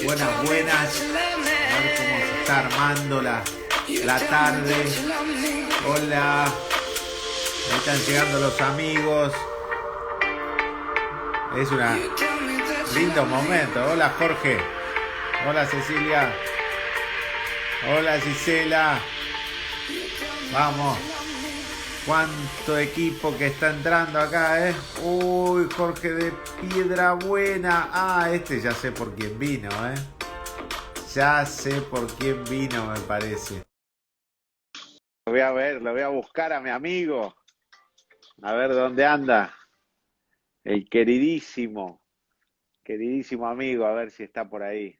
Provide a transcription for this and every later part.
Buenas, buenas. A ver cómo se está armando la tarde. Hola. Ahí están llegando los amigos. Es un lindo momento. Hola, Jorge. Hola, Cecilia. Hola, Gisela. Vamos. Cuánto equipo que está entrando acá, ¿eh? Uy, Jorge de Piedrabuena. Ah, este ya sé por quién vino, ¿eh? Ya sé por quién vino, me parece. Lo voy a ver, lo voy a buscar a mi amigo. A ver dónde anda. El queridísimo amigo, a ver si está por ahí.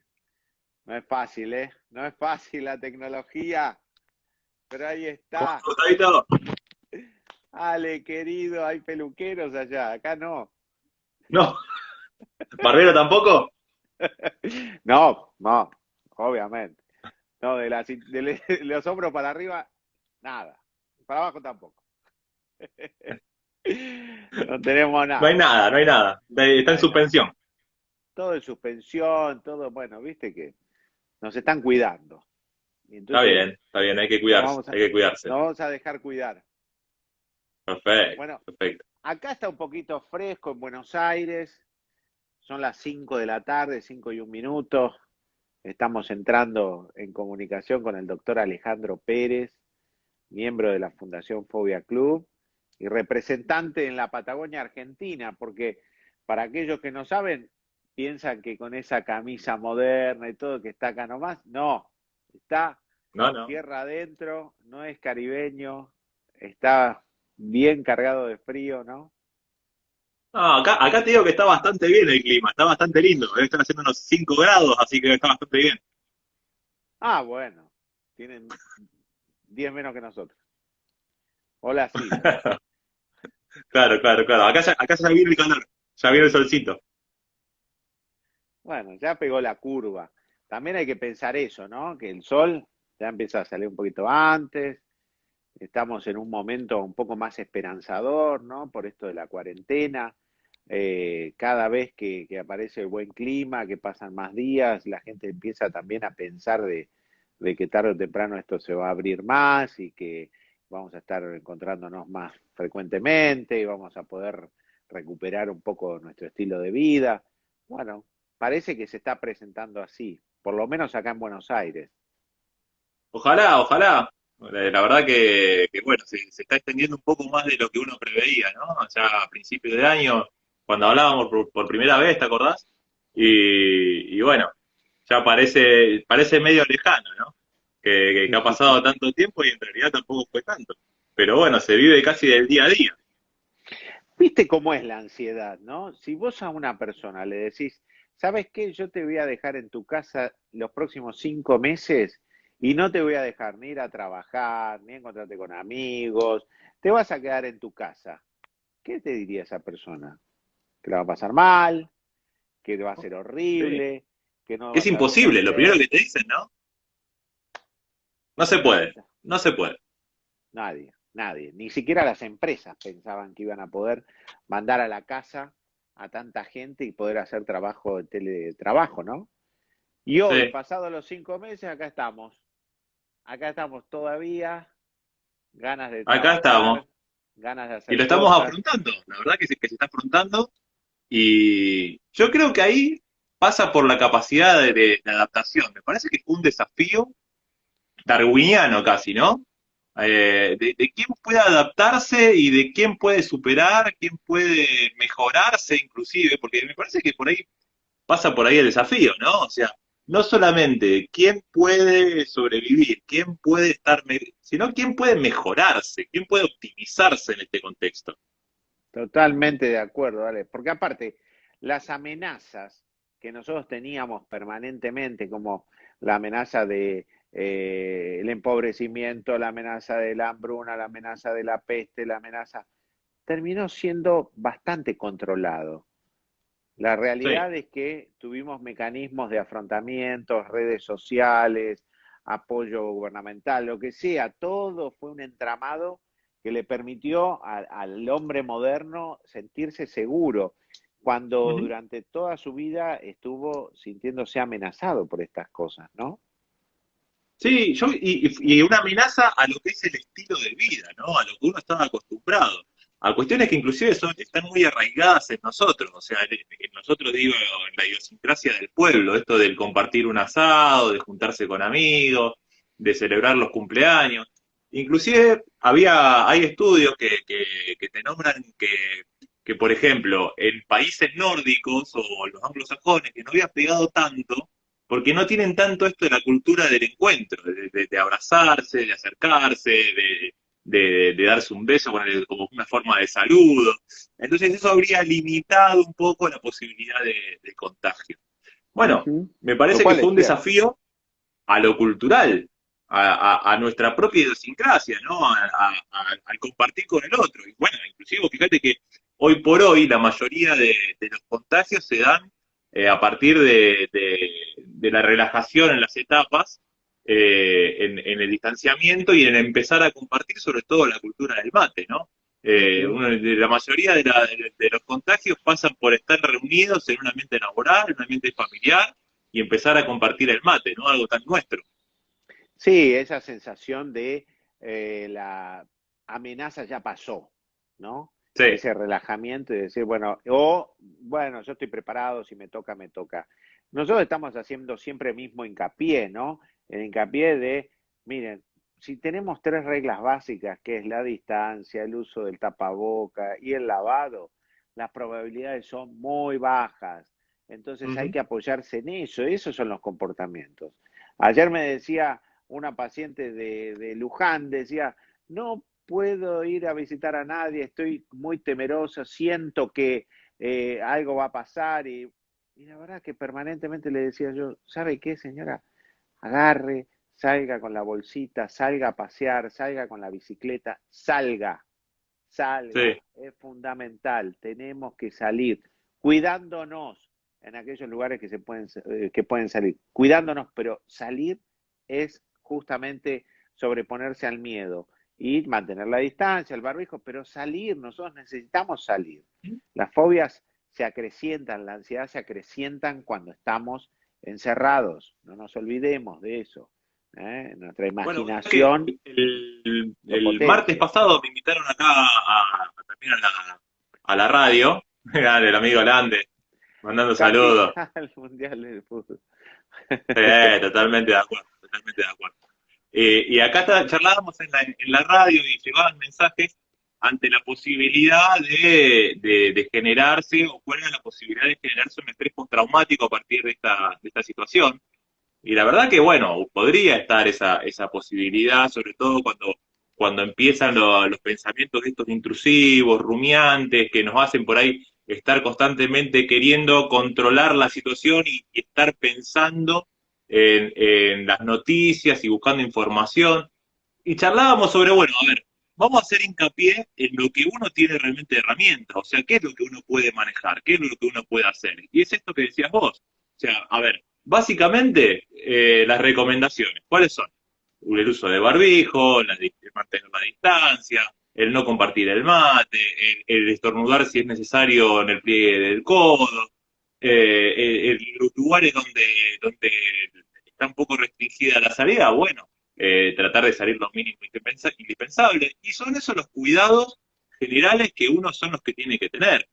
No es fácil, ¿eh? No es fácil la tecnología, pero ahí ¿Cómo está. estás, Gustavito? Ale, querido, hay peluqueros allá, acá no. No, ¿Barbero tampoco? No, no, obviamente. No, de los hombros para arriba, nada. Para abajo tampoco. No tenemos No hay nada. nada, no hay nada. No Está en hay nada. suspensión. Todo en suspensión, todo, bueno, viste que nos están cuidando. Y entonces Está bien, hay que nos cuidarse, vamos a, hay que cuidarse. nos vamos a dejar cuidar. Perfecto, Bueno, perfecto. acá está un poquito fresco en Buenos Aires. Son las 5 de la tarde, 5:01. Estamos entrando en comunicación con el doctor Alejandro Pérez, miembro de la Fundación Fobia Club y representante en la Patagonia Argentina, porque para aquellos que no saben, piensan que con esa camisa moderna y todo que está acá nomás, no, está No, no. tierra adentro, no es caribeño, está bien cargado de frío, ¿no? No, acá te digo que está bastante bien el clima, está bastante lindo. Debe estar haciendo unos 5 grados, así que está bastante bien. Ah, bueno, tienen 10 menos que nosotros. Hola, Silvia. Claro, claro, claro. Acá ya viene el calor, ya viene el solcito. Bueno, ya pegó la curva. También hay que pensar eso, ¿no? Que el sol ya empieza a salir un poquito antes. Estamos en un momento un poco más esperanzador, ¿no? Por esto de la cuarentena. Cada vez que aparece el buen clima, que pasan más días, la gente empieza también a pensar de que tarde o temprano esto se va a abrir más y que vamos a estar encontrándonos más frecuentemente y vamos a poder recuperar un poco nuestro estilo de vida. Bueno, parece que se está presentando así, por lo menos acá en Buenos Aires. Ojalá, ojalá. La verdad que bueno, se está extendiendo un poco más de lo que uno preveía, ¿no? O sea, a principios de año, cuando hablábamos por primera vez, ¿te acordás? Y bueno, ya parece medio lejano, ¿no? Que ha pasado tanto tiempo y en realidad tampoco fue tanto. Pero bueno, se vive casi del día a día. ¿Viste cómo es la ansiedad, no? Si vos a una persona le decís, ¿sabes qué? Yo te voy a dejar en tu casa los próximos 5 meses y no te voy a dejar ni ir a trabajar, ni encontrarte con amigos, te vas a quedar en tu casa. ¿Qué te diría esa persona? Que la va a pasar mal, que va a ser Sí. horrible, que no Que es vas a saber qué imposible, lo primero hacer. que te dicen, ¿no? No se puede, no se puede. Nadie, nadie. Ni siquiera las empresas pensaban que iban a poder mandar a la casa a tanta gente y poder hacer trabajo de teletrabajo, ¿no? Y hoy, Sí, pasados los 5 meses, acá estamos. Acá estamos todavía, ganas de acá estamos. trabajar, ganas de Y hacer lo estamos cosas. afrontando, la verdad que se está afrontando. Y yo creo que ahí pasa por la capacidad de adaptación. Me parece que fue un desafío darwiniano casi, ¿no? De quién puede adaptarse y de quién puede superar, quién puede mejorarse inclusive, porque me parece que por ahí pasa por ahí el desafío, ¿no? O sea, no solamente quién puede sobrevivir, quién puede sino quién puede mejorarse, quién puede optimizarse en este contexto. Totalmente de acuerdo, Ale. Porque aparte, las amenazas que nosotros teníamos permanentemente, como la amenaza de el empobrecimiento, la amenaza de la hambruna, la amenaza de la peste, la amenaza, terminó siendo bastante controlado. La Sí. realidad es que tuvimos mecanismos de afrontamiento, redes sociales, apoyo gubernamental, lo que sea, todo fue un entramado que le permitió al hombre moderno sentirse seguro. cuando Ujú. durante toda su vida estuvo sintiéndose amenazado por estas cosas, ¿no? Sí, y una amenaza a lo que es el estilo de vida, ¿no? A lo que uno estaba acostumbrado. A cuestiones que inclusive están muy arraigadas en nosotros, o sea, en nosotros digo, en la idiosincrasia del pueblo, esto del compartir un asado, de juntarse con amigos, de celebrar los cumpleaños. Inclusive hay estudios que te nombran que, por ejemplo, en países nórdicos o los anglosajones, que no había pegado tanto, porque no tienen tanto esto de la cultura del encuentro, de abrazarse, de acercarse, de darse un beso como una forma de saludo. Entonces eso habría limitado un poco la posibilidad de contagio. Bueno, Ujú. me Lo parece que cual fue es un cierto. desafío a lo cultural, a nuestra propia idiosincrasia, ¿no? Al compartir con el otro. Y bueno, inclusive fíjate que hoy por hoy la mayoría de los contagios se dan a partir de la relajación en las etapas, en el distanciamiento y en empezar a compartir sobre todo la cultura del mate, ¿no? Ujú. La mayoría de los contagios pasan por estar reunidos en un ambiente laboral, en un ambiente familiar y empezar a compartir el mate, ¿no? Algo tan nuestro. Sí, esa sensación de la amenaza ya pasó, ¿no? Sí, Ese relajamiento y decir, bueno, o bueno, yo estoy preparado, si me toca, me toca. Nosotros estamos haciendo siempre el mismo hincapié, ¿no? El hincapié de, miren, si tenemos tres reglas básicas, que es la distancia, el uso del tapaboca y el lavado, las probabilidades son muy bajas. Entonces hay ujú, que apoyarse en eso, esos son los comportamientos. Ayer me decía una paciente de Luján, decía, no puedo ir a visitar a nadie, estoy muy temerosa, siento que algo va a pasar y la verdad que permanentemente le decía yo, ¿sabe qué, señora? Agarre, salga con la bolsita, salga a pasear, salga con la bicicleta, salga, sí. salga, es fundamental, tenemos que salir, cuidándonos en aquellos lugares que pueden salir, cuidándonos, pero salir es justamente sobreponerse al miedo y mantener la distancia, el barbijo, pero salir, nosotros necesitamos salir. Las fobias se acrecientan, la ansiedad se acrecientan cuando estamos encerrados, no nos olvidemos de eso. Nuestra Bueno, vos sabés que imaginación lo el martes potencia. pasado me invitaron acá también a la radio, dale, el amigo Lande, mandando saludos. Capital mundial del fútbol. Totalmente de acuerdo, totalmente de acuerdo. Y acá charlábamos en la radio y llegaban mensajes ante la posibilidad de generarse, o cuál era la posibilidad de generarse un estrés postraumático a partir de esta situación. Y la verdad que, bueno, podría estar esa posibilidad, sobre todo cuando empiezan los pensamientos estos intrusivos, rumiantes, que nos hacen por ahí estar constantemente queriendo controlar la situación y estar pensando en las noticias y buscando información. Y charlábamos sobre, bueno, a ver, vamos a hacer hincapié en lo que uno tiene realmente de herramientas, o sea, qué es lo que uno puede manejar, qué es lo que uno puede hacer. Y es esto que decías vos. O sea, a ver, básicamente las recomendaciones, ¿cuáles son? El uso de barbijo, el mantener la distancia, el no compartir el mate, el estornudar si es necesario en el pliegue del codo, los lugares donde está un poco restringida la salida, bueno, tratar de salir lo mínimo indispensable. Y son esos los cuidados generales que uno son los que tiene que tener.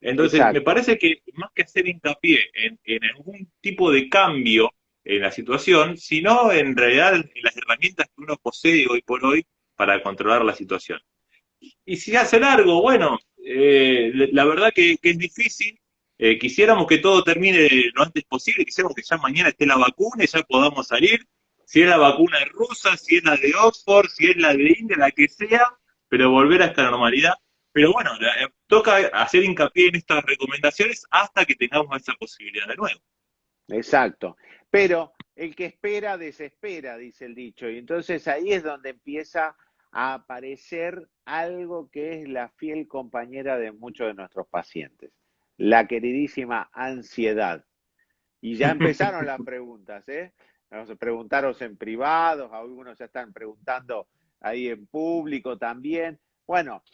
Entonces, me Exacto. parece que más que hacer hincapié en algún tipo de cambio en la situación, sino en realidad en las herramientas que uno posee hoy por hoy para controlar la situación. Y si hace largo, bueno, la verdad que es difícil. Quisiéramos que todo termine lo antes posible, quisiéramos que ya mañana esté la vacuna y ya podamos salir. Si es la vacuna rusa, si es la de Oxford, si es la de India, la que sea, pero volver a esta normalidad. Pero bueno, toca hacer hincapié en estas recomendaciones hasta que tengamos esa posibilidad de nuevo. Exacto. Pero el que espera, desespera, dice el dicho. Y entonces ahí es donde empieza a aparecer algo que es la fiel compañera de muchos de nuestros pacientes, la queridísima ansiedad. Y ya empezaron las preguntas, ¿eh? Vamos a preguntaros en privados, algunos ya están preguntando ahí en público también. Bueno,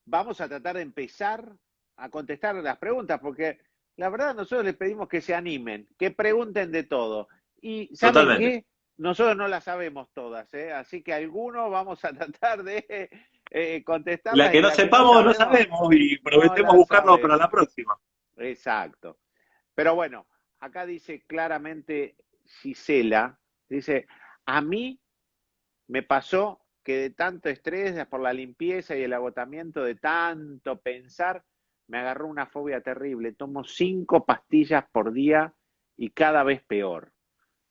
vamos a tratar de empezar a contestar las preguntas, porque la verdad nosotros les pedimos que se animen, que pregunten de todo. Y ¿saben Totalmente. qué? Nosotros no las sabemos todas, ¿eh? Así que algunos vamos a tratar de La contestarlas que y no la que no sepamos, no sabemos, sabemos y no prometemos la buscarlo para la sabemos. próxima. Exacto. Pero bueno, acá dice claramente Gisela, dice, a mí me pasó que de tanto estrés por la limpieza y el agotamiento de tanto pensar, me agarró una fobia terrible. Tomo 5 pastillas por día y cada vez peor.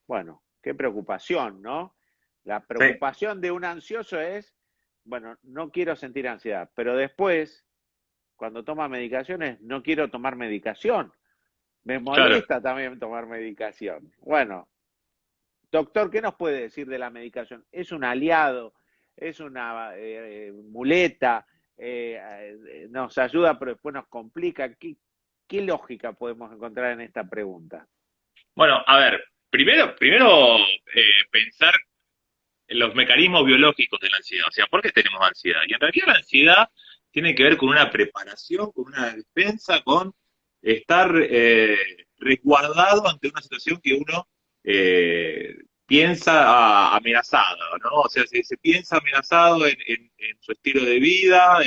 Bueno, qué preocupación, ¿no? La Sí, preocupación de un ansioso es, bueno, no quiero sentir ansiedad, pero después, cuando toma medicaciones, no quiero tomar medicación. Me claro. molesta también tomar medicación. Bueno, doctor, ¿qué nos puede decir de la medicación? ¿Es un aliado? ¿Es una muleta? ¿Nos ayuda pero después nos complica? ¿Qué lógica podemos encontrar en esta pregunta? Bueno, a ver, primero pensar en los mecanismos biológicos de la ansiedad. O sea, ¿por qué tenemos ansiedad? Y en realidad la ansiedad tiene que ver con una preparación, con una defensa, con estar resguardado ante una situación que uno piensa amenazada, ¿no? O sea, se piensa amenazado en su estilo de vida,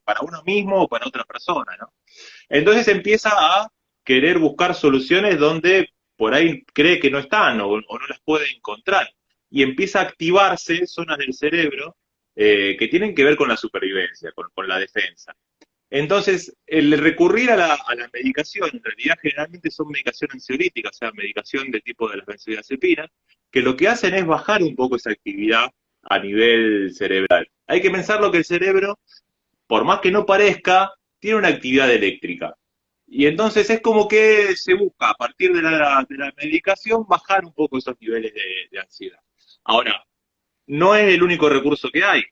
para uno mismo o para otra persona, ¿no? Entonces empieza a querer buscar soluciones donde por ahí cree que no están o no las puede encontrar. Y empieza a activarse zonas del cerebro que tienen que ver con la supervivencia, con la defensa. Entonces, el recurrir a la medicación, en realidad generalmente son medicación ansiolítica, o sea, medicación de tipo de las benzodiazepinas, que lo que hacen es bajar un poco esa actividad a nivel cerebral. Hay que pensar lo que el cerebro, por más que no parezca, tiene una actividad eléctrica. Y entonces es como que se busca a partir de la medicación bajar un poco esos niveles de ansiedad. Ahora, no es el único recurso que hay.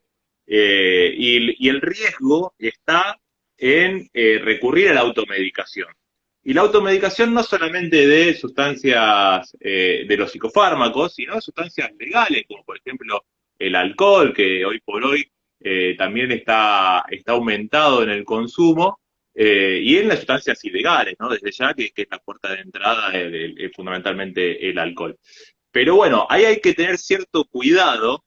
Y el riesgo está en recurrir a la automedicación. Y la automedicación no solamente de sustancias de los psicofármacos, sino de sustancias legales, como por ejemplo el alcohol, que hoy por hoy también está aumentado en el consumo, y en las sustancias ilegales, ¿no? Desde ya, que es la puerta de entrada, fundamentalmente el alcohol. Pero bueno, ahí hay que tener cierto cuidado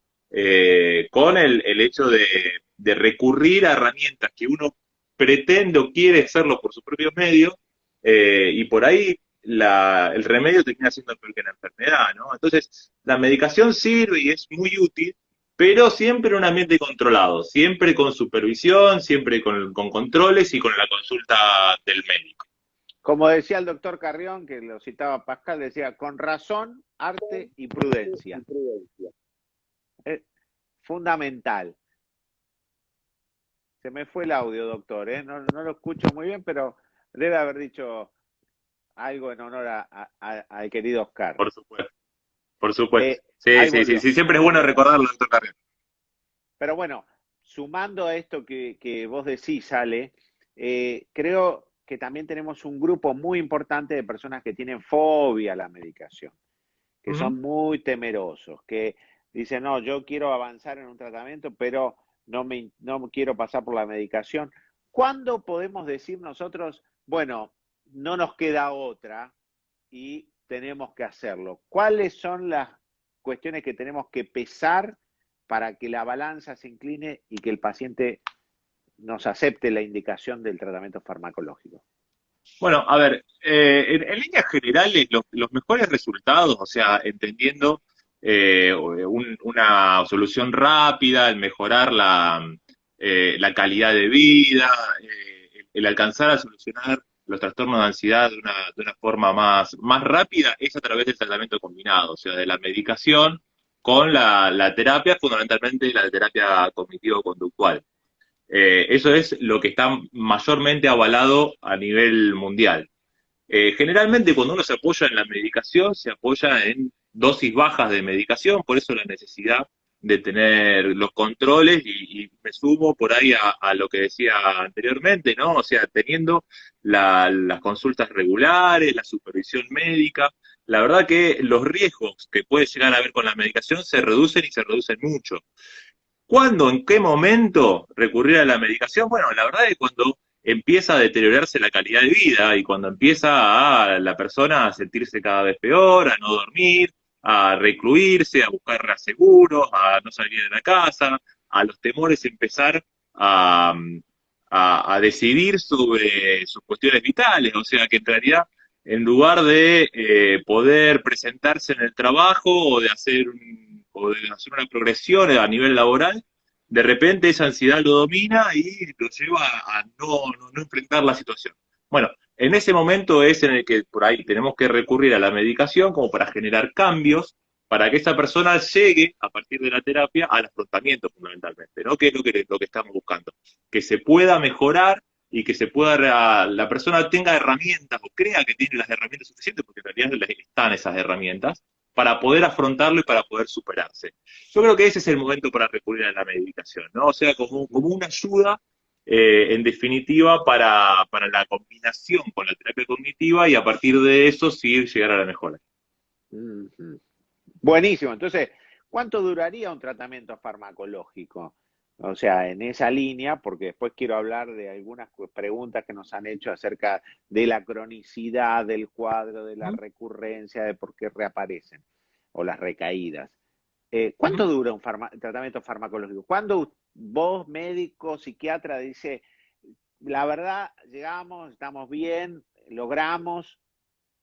con el hecho de recurrir a herramientas que uno pretende o quiere hacerlo por sus propios medios, y por ahí el remedio termina siendo peor que la enfermedad, ¿no? Entonces, la medicación sirve y es muy útil, pero siempre en un ambiente controlado, siempre con supervisión, siempre con controles y con la consulta del médico. Como decía el doctor Carrión, que lo citaba Pascal, decía, con razón, arte y prudencia. Es fundamental. Se me fue el audio, doctor, ¿eh? No, no lo escucho muy bien, pero debe haber dicho algo en honor al querido Oscar. Por supuesto, por supuesto. Sí, Ahí sí, sí, volvió. sí, siempre es bueno recordarlo, doctor Carrión. Pero bueno, sumando a esto que vos decís, Ale, creo que también tenemos un grupo muy importante de personas que tienen fobia a la medicación, que Ujú. son muy temerosos, que dicen, no, yo quiero avanzar en un tratamiento, pero no quiero pasar por la medicación. ¿Cuándo podemos decir nosotros, bueno, no nos queda otra y tenemos que hacerlo? ¿Cuáles son las cuestiones que tenemos que pesar para que la balanza se incline y que el paciente nos acepte la indicación del tratamiento farmacológico? Bueno, a ver, en líneas generales, los mejores resultados, o sea, entendiendo una solución rápida, el mejorar la calidad de vida, el alcanzar a solucionar los trastornos de ansiedad de una forma más rápida, es a través del tratamiento combinado, o sea, de la medicación con la terapia, fundamentalmente la terapia cognitivo-conductual. Eso es lo que está mayormente avalado a nivel mundial. Generalmente cuando uno se apoya en la medicación, se apoya en dosis bajas de medicación, por eso la necesidad de tener los controles y me sumo por ahí a lo que decía anteriormente, ¿no? O sea, teniendo las consultas regulares, la supervisión médica, la verdad que los riesgos que puede llegar a haber con la medicación se reducen y se reducen mucho. ¿Cuándo, en qué momento recurrir a la medicación? Bueno, la verdad es cuando empieza a deteriorarse la calidad de vida y cuando empieza a la persona a sentirse cada vez peor, a no dormir, a recluirse, a buscar reaseguros, a no salir de la casa, a los temores empezar a, a decidir sobre sus cuestiones vitales, o sea que en realidad en lugar de poder presentarse en el trabajo o de hacer una progresión a nivel laboral, de repente esa ansiedad lo domina y lo lleva a no enfrentar la situación. Bueno, en ese momento es en el que por ahí tenemos que recurrir a la medicación como para generar cambios, para que esa persona llegue a partir de la terapia al afrontamiento fundamentalmente, ¿no? Que es lo que estamos buscando. Que se pueda mejorar y que se pueda, la persona tenga herramientas o crea que tiene las herramientas suficientes, porque en realidad están esas herramientas, para poder afrontarlo y para poder superarse. Yo creo que ese es el momento para recurrir a la medicación, ¿no? O sea, como una ayuda, en definitiva, para la combinación con la terapia cognitiva y a partir de eso sí llegar a la mejora. Ujú. Buenísimo. Entonces, ¿cuánto duraría un tratamiento farmacológico? O sea, en esa línea, porque después quiero hablar de algunas preguntas que nos han hecho acerca de la cronicidad del cuadro, de la ¿Mm? recurrencia, de por qué reaparecen o las recaídas. ¿Mm? ¿Cuánto dura un tratamiento farmacológico? ¿Cuándo vos, médico, psiquiatra, dice, la verdad, llegamos, estamos bien, logramos,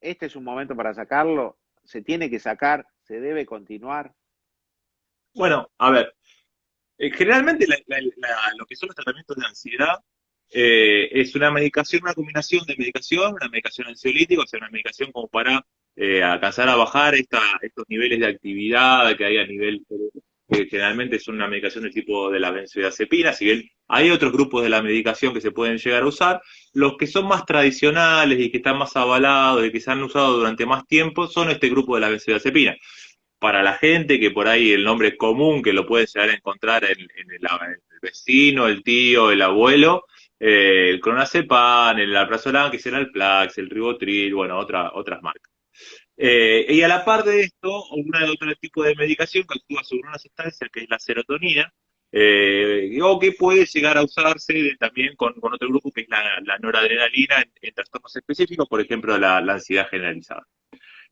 este es un momento para sacarlo, se tiene que sacar, se debe continuar? Bueno, a ver, generalmente lo que son los tratamientos de ansiedad es una medicación, una combinación de medicación, una medicación ansiolítica, o sea, una medicación como para alcanzar a bajar estos niveles de actividad que hay a nivel, que generalmente son una medicación del tipo de la benzodiazepina, si bien hay otros grupos de la medicación que se pueden llegar a usar, los que son más tradicionales y que están más avalados y que se han usado durante más tiempo son este grupo de la benzodiazepina. Para la gente que por ahí el nombre es común, que lo puede llegar a encontrar en el vecino, el tío, el abuelo, el clonazepam, el alprazolam, que será el Plax, el Rivotril, bueno, otras marcas. Y a la par de esto, otro tipo de medicación que actúa sobre una sustancia que es la serotonina, o que puede llegar a usarse también con otro grupo que es la noradrenalina en trastornos específicos, por ejemplo, la ansiedad generalizada.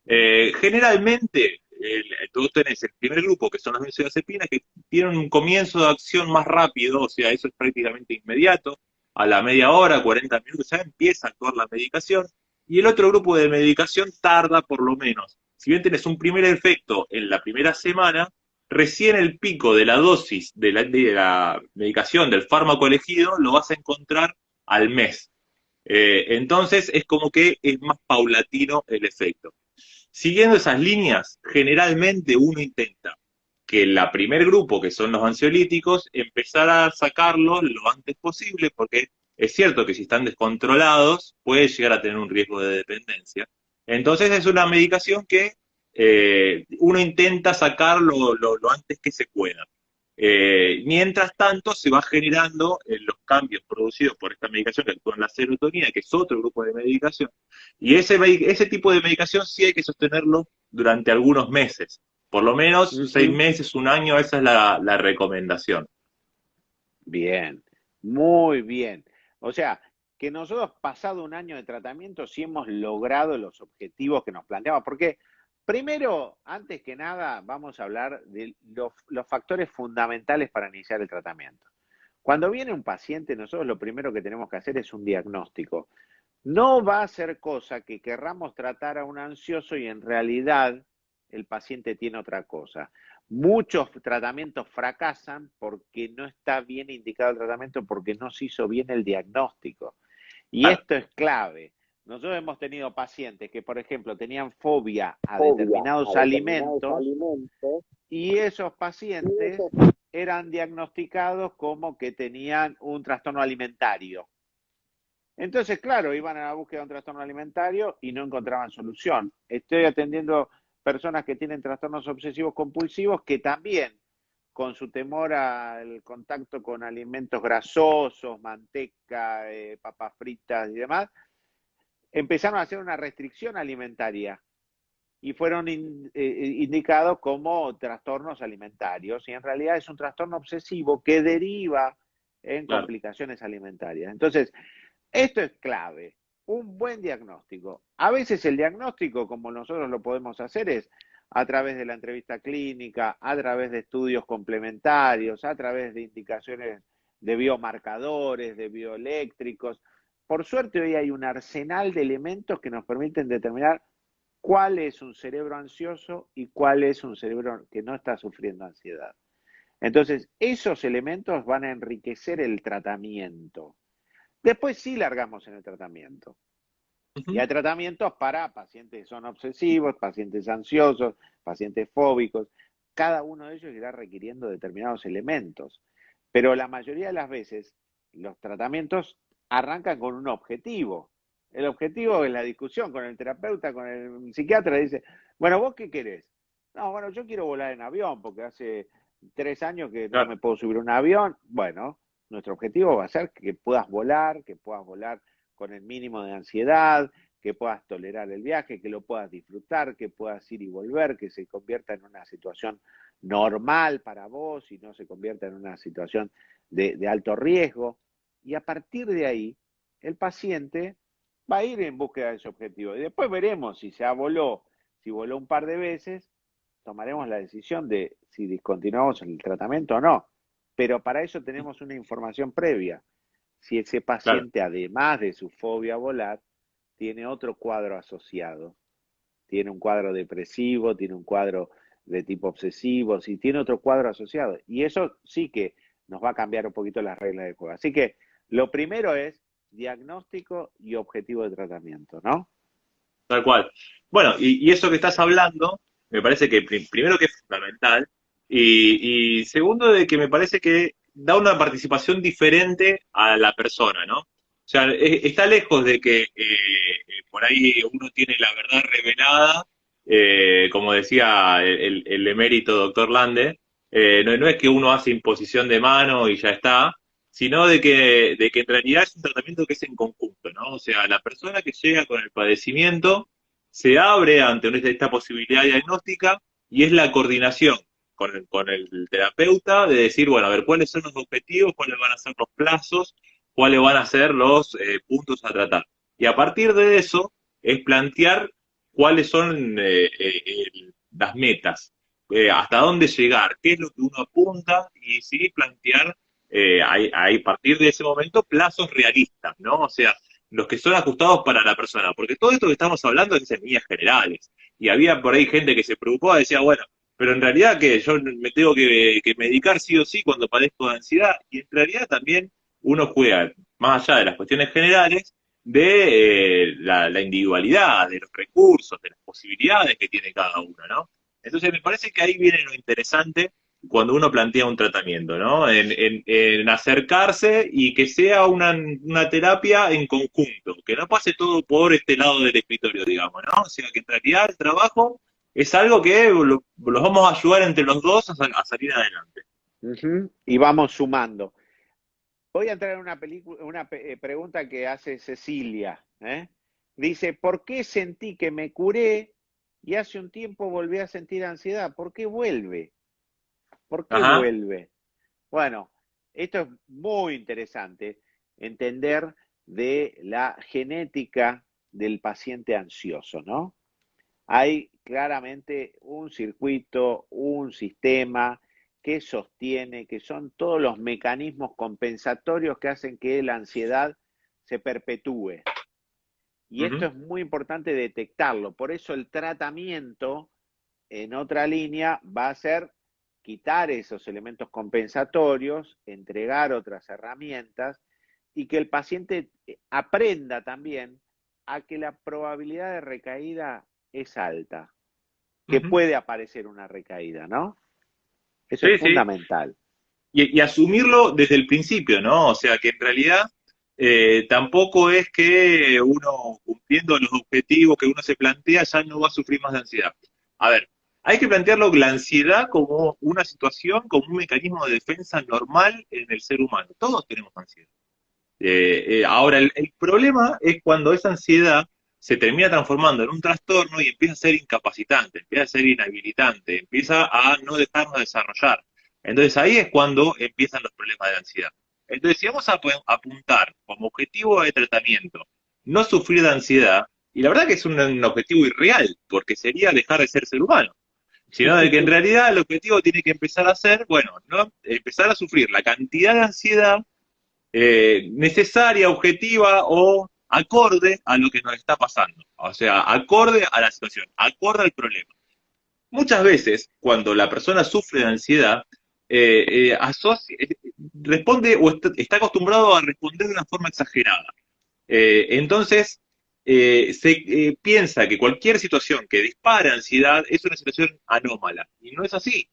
Generalmente, tú tenés el primer grupo, que son las benzodiazepinas, que tienen un comienzo de acción más rápido, o sea, eso es prácticamente inmediato, a la media hora, 40 minutos, ya empieza a actuar la medicación, y el otro grupo de medicación tarda por lo menos. Si bien tenés un primer efecto en la primera semana, recién el pico de la dosis de la medicación, del fármaco elegido, lo vas a encontrar al mes. Entonces es como que es más paulatino el efecto. Siguiendo esas líneas, generalmente uno intenta que el primer grupo, que son los ansiolíticos, empezar a sacarlos lo antes posible, porque es cierto que si están descontrolados puede llegar a tener un riesgo de dependencia. Entonces es una medicación que uno intenta sacarlo lo antes que se pueda. Mientras tanto, se va generando los cambios producidos por esta medicación que actúa en la serotonina, que es otro grupo de medicación, y ese tipo de medicación sí hay que sostenerlo durante algunos meses, por lo menos seis Ujú. meses, un año, esa es la recomendación. Bien, muy bien. O sea, que nosotros pasado un año de tratamiento sí hemos logrado los objetivos que nos planteamos, porque primero, antes que nada, vamos a hablar de los factores fundamentales para iniciar el tratamiento. Cuando viene un paciente, nosotros lo primero que tenemos que hacer es un diagnóstico. No va a ser cosa que querramos tratar a un ansioso y en realidad el paciente tiene otra cosa. Muchos tratamientos fracasan porque no está bien indicado el tratamiento, porque no se hizo bien el diagnóstico. Y Claro, esto es clave. Nosotros hemos tenido pacientes que, por ejemplo, tenían fobia a fobia a determinados determinados alimentos alimentos y esos y pacientes eso eran diagnosticados como que tenían un trastorno alimentario. Entonces, claro, iban a la búsqueda de un trastorno alimentario y no encontraban solución. Estoy atendiendo personas que tienen trastornos obsesivos compulsivos que también, con su temor al contacto con alimentos grasosos, manteca, papas fritas y demás, empezaron a hacer una restricción alimentaria y fueron indicados como trastornos alimentarios y en realidad es un trastorno obsesivo que deriva en claro. complicaciones alimentarias. Entonces, Esto es clave, un buen diagnóstico. A veces el diagnóstico, como nosotros lo podemos hacer, es a través de la entrevista clínica, a través de estudios complementarios, a través de indicaciones de biomarcadores, de bioeléctricos. Por suerte hoy hay un arsenal de elementos que nos permiten determinar cuál es un cerebro ansioso y cuál es un cerebro que no está sufriendo ansiedad. Entonces, esos elementos van a enriquecer el tratamiento. Después sí largamos en el tratamiento. Y Ujú. hay tratamientos para pacientes que son obsesivos, pacientes ansiosos, pacientes fóbicos. Cada uno de ellos irá requiriendo determinados elementos. Pero la mayoría de las veces los tratamientos arrancan con un objetivo. El objetivo es la discusión con el terapeuta, con el psiquiatra. Dice, bueno, ¿vos qué querés? No, bueno, yo quiero volar en avión porque hace 3 años que no Claro, me puedo subir a un avión. Bueno, nuestro objetivo va a ser que puedas volar con el mínimo de ansiedad, que puedas tolerar el viaje, que lo puedas disfrutar, que puedas ir y volver, que se convierta en una situación normal para vos y no se convierta en una situación de alto riesgo. Y a partir de ahí, el paciente va a ir en búsqueda de ese objetivo. Y después veremos si ya voló, si voló un par de veces, tomaremos la decisión de si discontinuamos el tratamiento o no. Pero para eso tenemos una información previa. Si ese claro. paciente, además de su fobia a volar, tiene otro cuadro asociado. Tiene un cuadro depresivo, tiene un cuadro de tipo obsesivo, si tiene otro cuadro asociado. Y eso sí que nos va a cambiar un poquito las reglas del juego. Así que lo primero es diagnóstico y objetivo de tratamiento, ¿no? Tal cual. Bueno, y eso que estás hablando, me parece que primero que es fundamental, y segundo de que me parece que da una participación diferente a la persona, ¿no? O sea, está lejos de que por ahí uno tiene la verdad revelada, como decía el emérito doctor Lande, no es que uno hace imposición de mano y ya está, sino de que en realidad es un tratamiento que es en conjunto, ¿no? O sea, la persona que llega con el padecimiento se abre ante esta posibilidad diagnóstica y es la coordinación con el terapeuta de decir, bueno, a ver, cuáles son los objetivos, cuáles van a ser los plazos, cuáles van a ser los puntos a tratar. Y a partir de eso es plantear cuáles son las metas, hasta dónde llegar, qué es lo que uno apunta y sí plantear a partir de ese momento plazos realistas, ¿no? O sea, los que son ajustados para la persona, porque todo esto que estamos hablando es en líneas generales. Y había por ahí gente que se preocupaba y decía, bueno, pero en realidad que yo me tengo que medicar sí o sí cuando padezco de ansiedad, y en realidad también uno juega, más allá de las cuestiones generales, de la individualidad, de los recursos, de las posibilidades que tiene cada uno, ¿no? Entonces me parece que ahí viene lo interesante cuando uno plantea un tratamiento, ¿no? En acercarse y que sea una terapia en conjunto, que no pase todo por este lado del escritorio, digamos, ¿no? O sea, que en realidad el trabajo es algo que los vamos a ayudar entre los dos a salir adelante. Uh-huh. Y vamos sumando. Voy a entrar en una pregunta que hace Cecilia. ¿Eh? Dice, ¿por qué sentí que me curé y hace un tiempo volví a sentir ansiedad? ¿Por qué vuelve? ¿Por qué Ajá. vuelve? Bueno, esto es muy interesante, entender de la genética del paciente ansioso, ¿no? Hay claramente un circuito, un sistema que sostiene, que son todos los mecanismos compensatorios que hacen que la ansiedad se perpetúe. Y esto Ujú. es muy importante detectarlo. Por eso el tratamiento en otra línea va a ser quitar esos elementos compensatorios, entregar otras herramientas y que el paciente aprenda también a que la probabilidad de recaída es alta, que Ujú. puede aparecer una recaída, ¿no? Eso es Sí, sí. fundamental. Y asumirlo desde el principio, ¿no? O sea, que en realidad tampoco es que uno, cumpliendo los objetivos que uno se plantea, ya no va a sufrir más de ansiedad. A ver, hay que plantearlo la ansiedad como una situación, como un mecanismo de defensa normal en el ser humano. Todos tenemos ansiedad. Ahora, el problema es cuando esa ansiedad se termina transformando en un trastorno y empieza a ser incapacitante, empieza a ser inhabilitante, empieza a no dejarnos desarrollar. Entonces ahí es cuando empiezan los problemas de ansiedad. Entonces, si vamos a apuntar como objetivo de tratamiento no sufrir de ansiedad, y la verdad que es un objetivo irreal, porque sería dejar de ser humano, sino de que en realidad el objetivo tiene que empezar a ser, bueno, no empezar a sufrir la cantidad de ansiedad necesaria, objetiva o acorde a lo que nos está pasando. O sea, acorde a la situación, acorde al problema. Muchas veces, cuando la persona sufre de ansiedad, responde o está acostumbrado a responder de una forma exagerada. Entonces, se piensa que cualquier situación que dispare ansiedad es una situación anómala. Y no es así.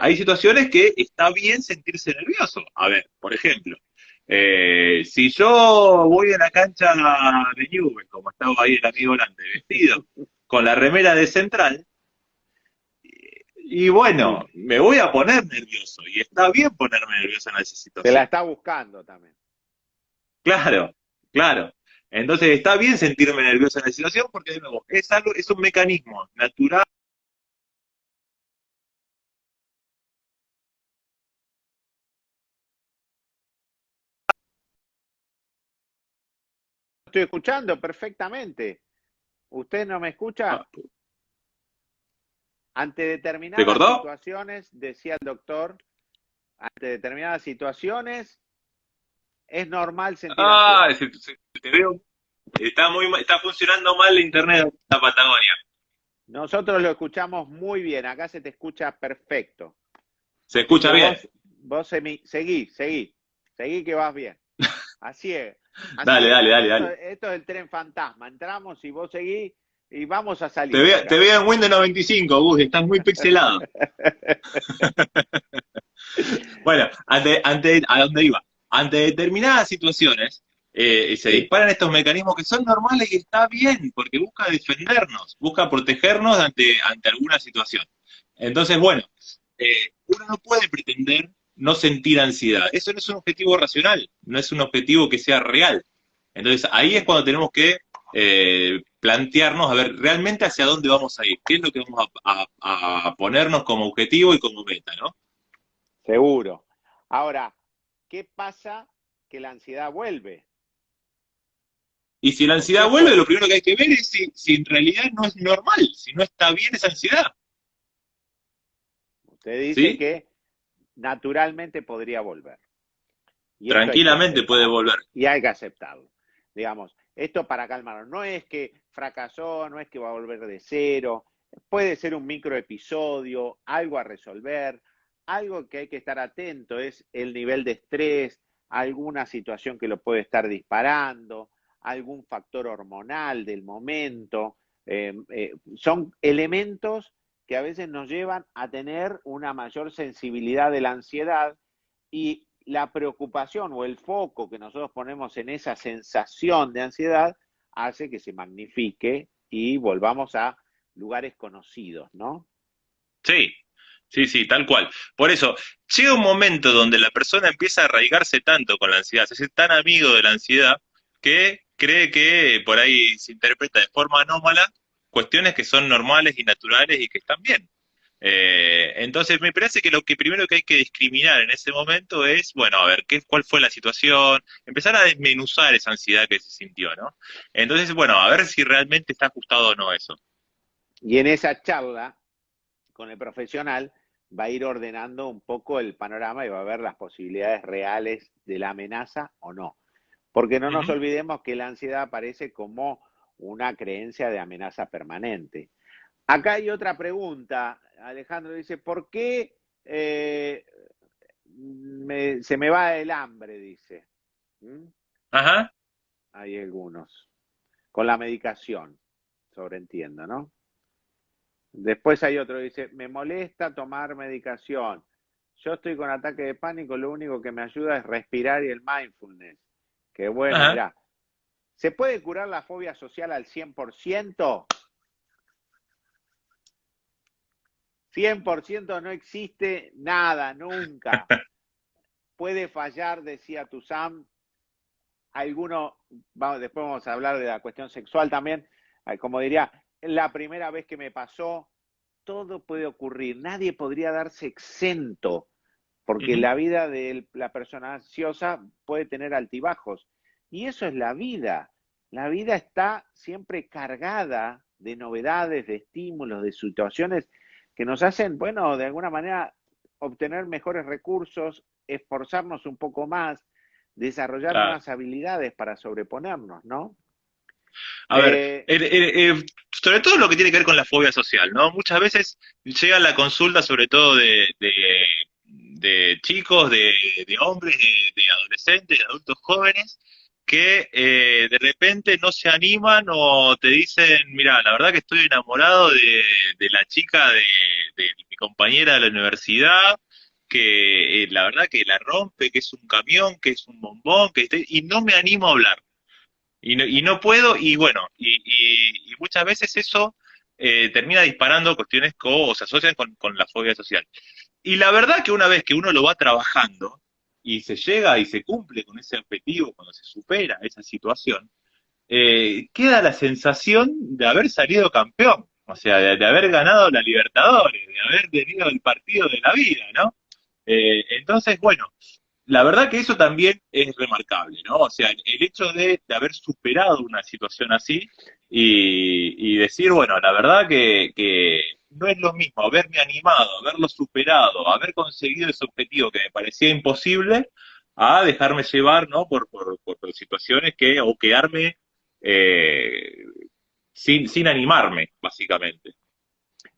Hay situaciones que está bien sentirse nervioso. A ver, por ejemplo, si yo voy a la cancha de Newell's, como estaba ahí el amigo volante, vestido con la remera de Central, y bueno, me voy a poner nervioso. Y está bien ponerme nervioso en esa Se la situación. está buscando también. Claro, claro. Entonces está bien sentirme nervioso en la situación porque de nuevo es algo, es un mecanismo natural. Estoy escuchando perfectamente. ¿Usted no me escucha? Ante ¿Se determinadas cortó? situaciones, decía el doctor, ante determinadas situaciones es normal sentir Ah, ansiedad. te veo. Está funcionando mal la internet de la Patagonia. Nosotros lo escuchamos muy bien, acá se te escucha perfecto. ¿Se Así escucha que bien? seguí que vas bien. Así es, Dale, así es. dale, dale, Esto, dale. esto es el tren fantasma. Entramos y vos seguís y vamos a Te salir de veo, te acá. veo en Windows 95, Gus, estás muy pixelado. Bueno, ¿a dónde iba? Ante determinadas situaciones, se Sí, disparan estos mecanismos que son normales y está bien, porque busca defendernos, busca protegernos ante alguna situación. Entonces, bueno, uno no puede pretender no sentir ansiedad. Eso no es un objetivo racional, no es un objetivo que sea real. Entonces, ahí es cuando tenemos que plantearnos, a ver, realmente hacia dónde vamos a ir, qué es lo que vamos a ponernos como objetivo y como meta, ¿no? seguro. Ahora, ¿qué pasa que la ansiedad vuelve? Y si la ¿Por qué ansiedad vuelve, lo puede? primero que hay que ver es si en realidad no es normal, si no está bien esa ansiedad, Usted dice ¿sí? que naturalmente podría volver. Y esto hay que Tranquilamente puede aceptarlo. volver. Y hay que aceptarlo. Digamos, esto para calmarlo. No es que fracasó, no es que va a volver de cero. Puede ser un microepisodio, algo a resolver, algo que hay que estar atento es el nivel de estrés, alguna situación que lo puede estar disparando, algún factor hormonal del momento. Son elementos que a veces nos llevan a tener una mayor sensibilidad de la ansiedad y la preocupación o el foco que nosotros ponemos en esa sensación de ansiedad hace que se magnifique y volvamos a lugares conocidos, ¿no? Sí, sí, sí, tal cual. Por eso, llega un momento donde la persona empieza a arraigarse tanto con la ansiedad, se hace tan amigo de la ansiedad, que cree que por ahí se interpreta de forma anómala cuestiones que son normales y naturales y que están bien. Entonces me parece que lo que primero que hay que discriminar en ese momento es, bueno, a ver, cuál fue la situación, empezar a desmenuzar esa ansiedad que se sintió, ¿no? Entonces, bueno, a ver si realmente está ajustado o no eso. Y en esa charla con el profesional va a ir ordenando un poco el panorama y va a ver las posibilidades reales de la amenaza o no. Porque no nos Ujú. olvidemos que la ansiedad aparece como una creencia de amenaza permanente. Acá hay otra pregunta. Alejandro dice, ¿por qué se me va el hambre? Dice. ¿Mm? Ajá. Hay algunos. Con la medicación, sobreentiendo, ¿no? Después hay otro que dice, me molesta tomar medicación. Yo estoy con ataque de pánico, lo único que me ayuda es respirar y el mindfulness. Qué bueno, Ajá. mirá. ¿Se puede curar la fobia social al 100%? 100% no existe nada, nunca. Puede fallar, decía Tuzam. Alguno, después vamos a hablar de la cuestión sexual también. Como diría, la primera vez que me pasó, todo puede ocurrir. Nadie podría darse exento porque Ujú. la vida de la persona ansiosa puede tener altibajos. Y eso es la vida. La vida está siempre cargada de novedades, de estímulos, de situaciones que nos hacen, bueno, de alguna manera obtener mejores recursos, esforzarnos un poco más, desarrollar Claro. nuevas habilidades para sobreponernos, ¿no? A ver, Eh, sobre todo lo que tiene que ver con la fobia social, ¿no? Muchas veces llega la consulta, sobre todo de chicos, de hombres, de adolescentes, de adultos jóvenes, que de repente no se animan o te dicen, mira, la verdad que estoy enamorado de la chica de mi compañera de la universidad, que la verdad que la rompe, que es un camión, que es un bombón, y no me animo a hablar. Y no puedo, y bueno, y muchas veces eso termina disparando cuestiones o se asocian con la fobia social. Y la verdad que una vez que uno lo va trabajando y se llega y se cumple con ese objetivo, cuando se supera esa situación, queda la sensación de haber salido campeón, o sea, de haber ganado la Libertadores, de haber tenido el partido de la vida, ¿no? Entonces, bueno, la verdad que eso también es remarcable, ¿no? O sea, el hecho de haber superado una situación así y decir, bueno, la verdad que no es lo mismo haberme animado, haberlo superado, haber conseguido ese objetivo que me parecía imposible, a dejarme llevar, ¿no? Por situaciones o quedarme eh, sin animarme, básicamente.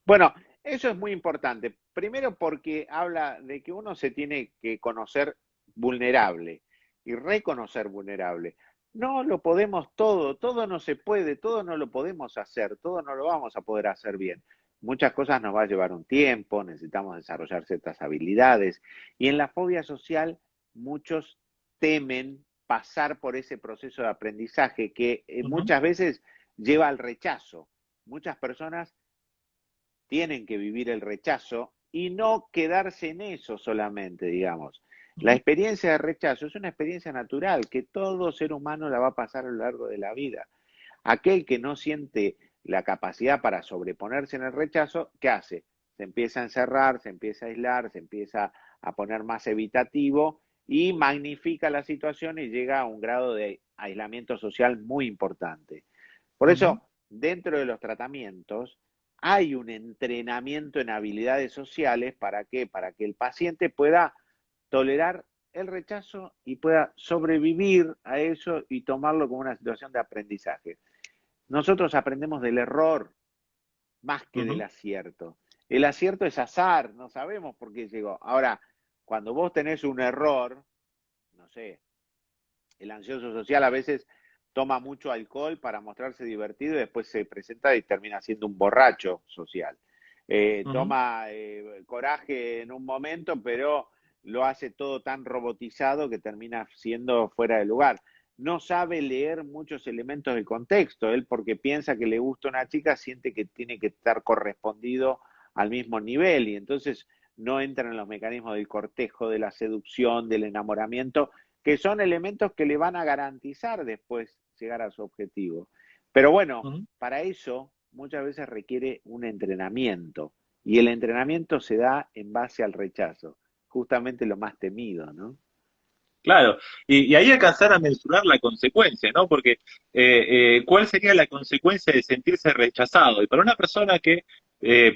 bueno, eso es muy importante. Primero porque habla de que uno se tiene que conocer vulnerable y reconocer vulnerable. No lo podemos todo, todo no se puede, todo no lo podemos hacer, todo no lo vamos a poder hacer bien. Muchas cosas nos va a llevar un tiempo, necesitamos desarrollar ciertas habilidades y en la fobia social muchos temen pasar por ese proceso de aprendizaje que Ujú, muchas veces lleva al rechazo. Muchas personas tienen que vivir el rechazo y no quedarse en eso solamente, digamos. La ujú, experiencia de rechazo es una experiencia natural que todo ser humano la va a pasar a lo largo de la vida. Aquel que no siente la capacidad para sobreponerse en el rechazo, ¿qué hace? Se empieza a encerrar, se empieza a aislar, se empieza a poner más evitativo y magnifica la situación y llega a un grado de aislamiento social muy importante. Por ujú. eso, dentro de los tratamientos, hay un entrenamiento en habilidades sociales para qué? Para que el paciente pueda tolerar el rechazo y pueda sobrevivir a eso y tomarlo como una situación de aprendizaje. Nosotros aprendemos del error más que del Ujú. acierto. El acierto es azar, no sabemos por qué llegó. Ahora, cuando vos tenés un error, no sé, el ansioso social a veces toma mucho alcohol para mostrarse divertido y después se presenta y termina siendo un borracho social. Ujú. Toma coraje en un momento, pero lo hace todo tan robotizado que termina siendo fuera de lugar. No sabe leer muchos elementos del contexto. Él, porque piensa que le gusta una chica, siente que tiene que estar correspondido al mismo nivel y entonces no entra en los mecanismos del cortejo, de la seducción, del enamoramiento, que son elementos que le van a garantizar después llegar a su objetivo. Pero bueno, Ujú. para eso muchas veces requiere un entrenamiento y el entrenamiento se da en base al rechazo, justamente lo más temido, ¿no? Claro, y ahí alcanzar a mensurar la consecuencia, ¿no? Porque ¿cuál sería la consecuencia de sentirse rechazado? Y para una persona que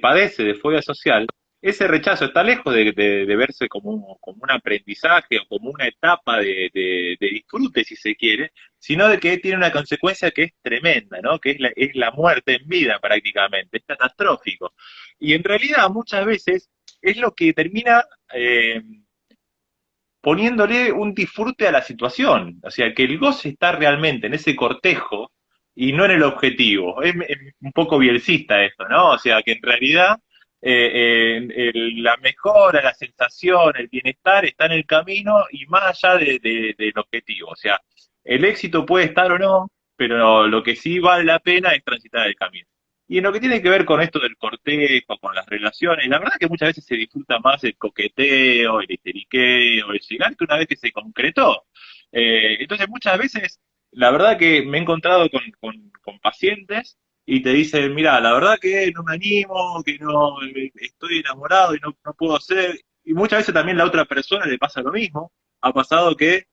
padece de fobia social, ese rechazo está lejos de verse como un aprendizaje o como una etapa de disfrute, si se quiere, sino de que tiene una consecuencia que es tremenda, ¿no? Que es la muerte en vida prácticamente, es catastrófico. Y en realidad muchas veces es lo que termina... poniéndole un disfrute a la situación. O sea, que el goce está realmente en ese cortejo y no en el objetivo. Es un poco bielcista esto, ¿no? O sea, que en realidad la mejora, la sensación, el bienestar está en el camino y más allá del objetivo. O sea, el éxito puede estar o no, pero lo que sí vale la pena es transitar el camino. Y en lo que tiene que ver con esto del cortejo, con las relaciones, la verdad que muchas veces se disfruta más el coqueteo, el histeriqueo, el llegar que una vez que se concretó. Entonces muchas veces, la verdad que me he encontrado con pacientes y te dicen, mira, la verdad que no me animo, que no estoy enamorado y no puedo hacer. y muchas veces también la otra persona le pasa lo mismo. Ha pasado que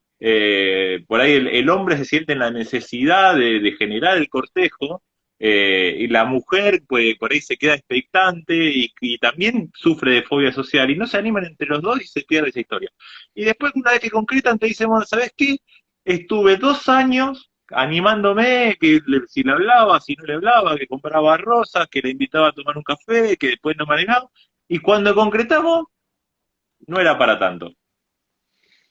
por ahí el hombre se siente en la necesidad de generar el cortejo, y la mujer pues, por ahí se queda expectante y también sufre de fobia social y no se animan entre los dos y se pierde esa historia. Y después una vez que concretan te dicen, bueno, ¿sabes qué? Estuve 2 años animándome, si le hablaba, si no le hablaba, que compraba rosas, que le invitaba a tomar un café, que después no me animaba, y cuando concretamos, no era para tanto.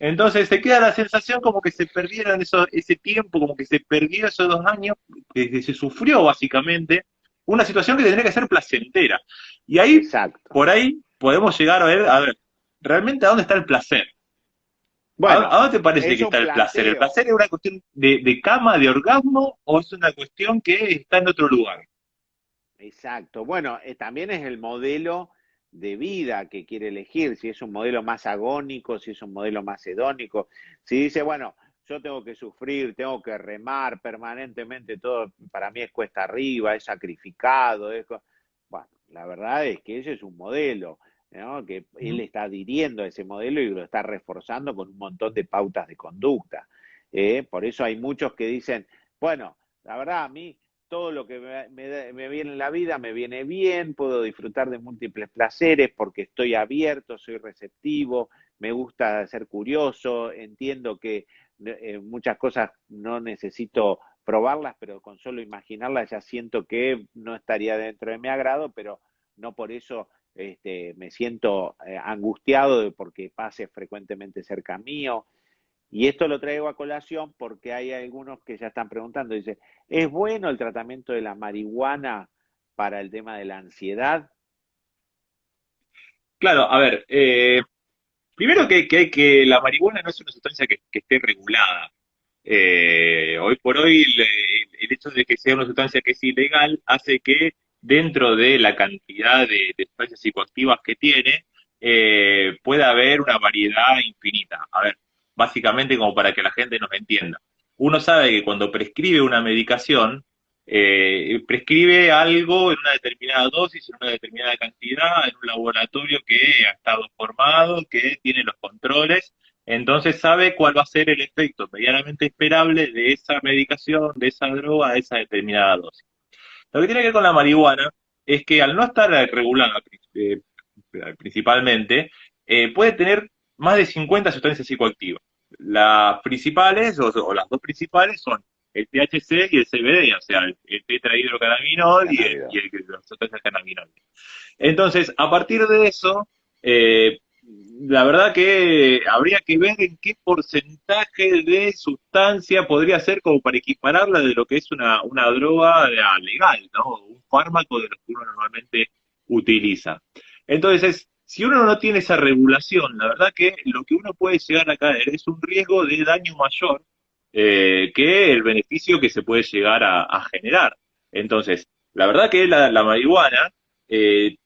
Entonces se queda la sensación como que se perdieron ese tiempo, como que se perdió esos 2 años, que se sufrió básicamente una situación que tendría que ser placentera. Y ahí, Exacto. por ahí, podemos llegar a ver, realmente a dónde está el placer. Bueno, A dónde te parece es que está un el placer? ¿El planteo. placer es una cuestión de cama, de orgasmo, o es una cuestión que está en otro lugar? Exacto. Bueno, también es el modelo de vida que quiere elegir, si es un modelo más agónico, si es un modelo más hedónico. Si dice, bueno, yo tengo que sufrir, tengo que remar permanentemente, todo para mí es cuesta arriba, es sacrificado. Bueno, la verdad es que ese es un modelo, ¿no? Que él está adhiriendo a ese modelo y lo está reforzando con un montón de pautas de conducta. Por eso hay muchos que dicen, bueno, la verdad a mí todo lo que me viene en la vida me viene bien, puedo disfrutar de múltiples placeres porque estoy abierto, soy receptivo, me gusta ser curioso, entiendo que muchas cosas no necesito probarlas, pero con solo imaginarlas ya siento que no estaría dentro de mi agrado, pero no por eso me siento angustiado de porque pase frecuentemente cerca mío. Y esto lo traigo a colación porque hay algunos que ya están preguntando, dice, ¿es bueno el tratamiento de la marihuana para el tema de la ansiedad? Claro, a ver, primero que la marihuana no es una sustancia que esté regulada. Hoy por hoy el hecho de que sea una sustancia que es ilegal hace que dentro de la cantidad de sustancias psicoactivas que tiene, pueda haber una variedad infinita. A ver, básicamente como para que la gente nos entienda. Uno sabe que cuando prescribe una medicación, prescribe algo en una determinada dosis, en una determinada cantidad, en un laboratorio que ha estado formado, que tiene los controles, entonces sabe cuál va a ser el efecto medianamente esperable de esa medicación, de esa droga, de esa determinada dosis. Lo que tiene que ver con la marihuana es que al no estar regulada principalmente, puede tener más de 50 sustancias psicoactivas. Las principales, o las dos principales, son el THC y el CBD, o sea, el tetrahidrocannabinol y Cannabidol. las sustancias cannabinoides. Entonces, a partir de eso, eh, la verdad que habría que ver en qué porcentaje de sustancia podría ser como para equipararla de lo que es una droga legal, ¿no? Un fármaco de los que uno normalmente utiliza. Entonces, si uno no tiene esa regulación, la verdad que lo que uno puede llegar a caer es un riesgo de daño mayor, que el beneficio que se puede llegar a generar. Entonces, la verdad que la marihuana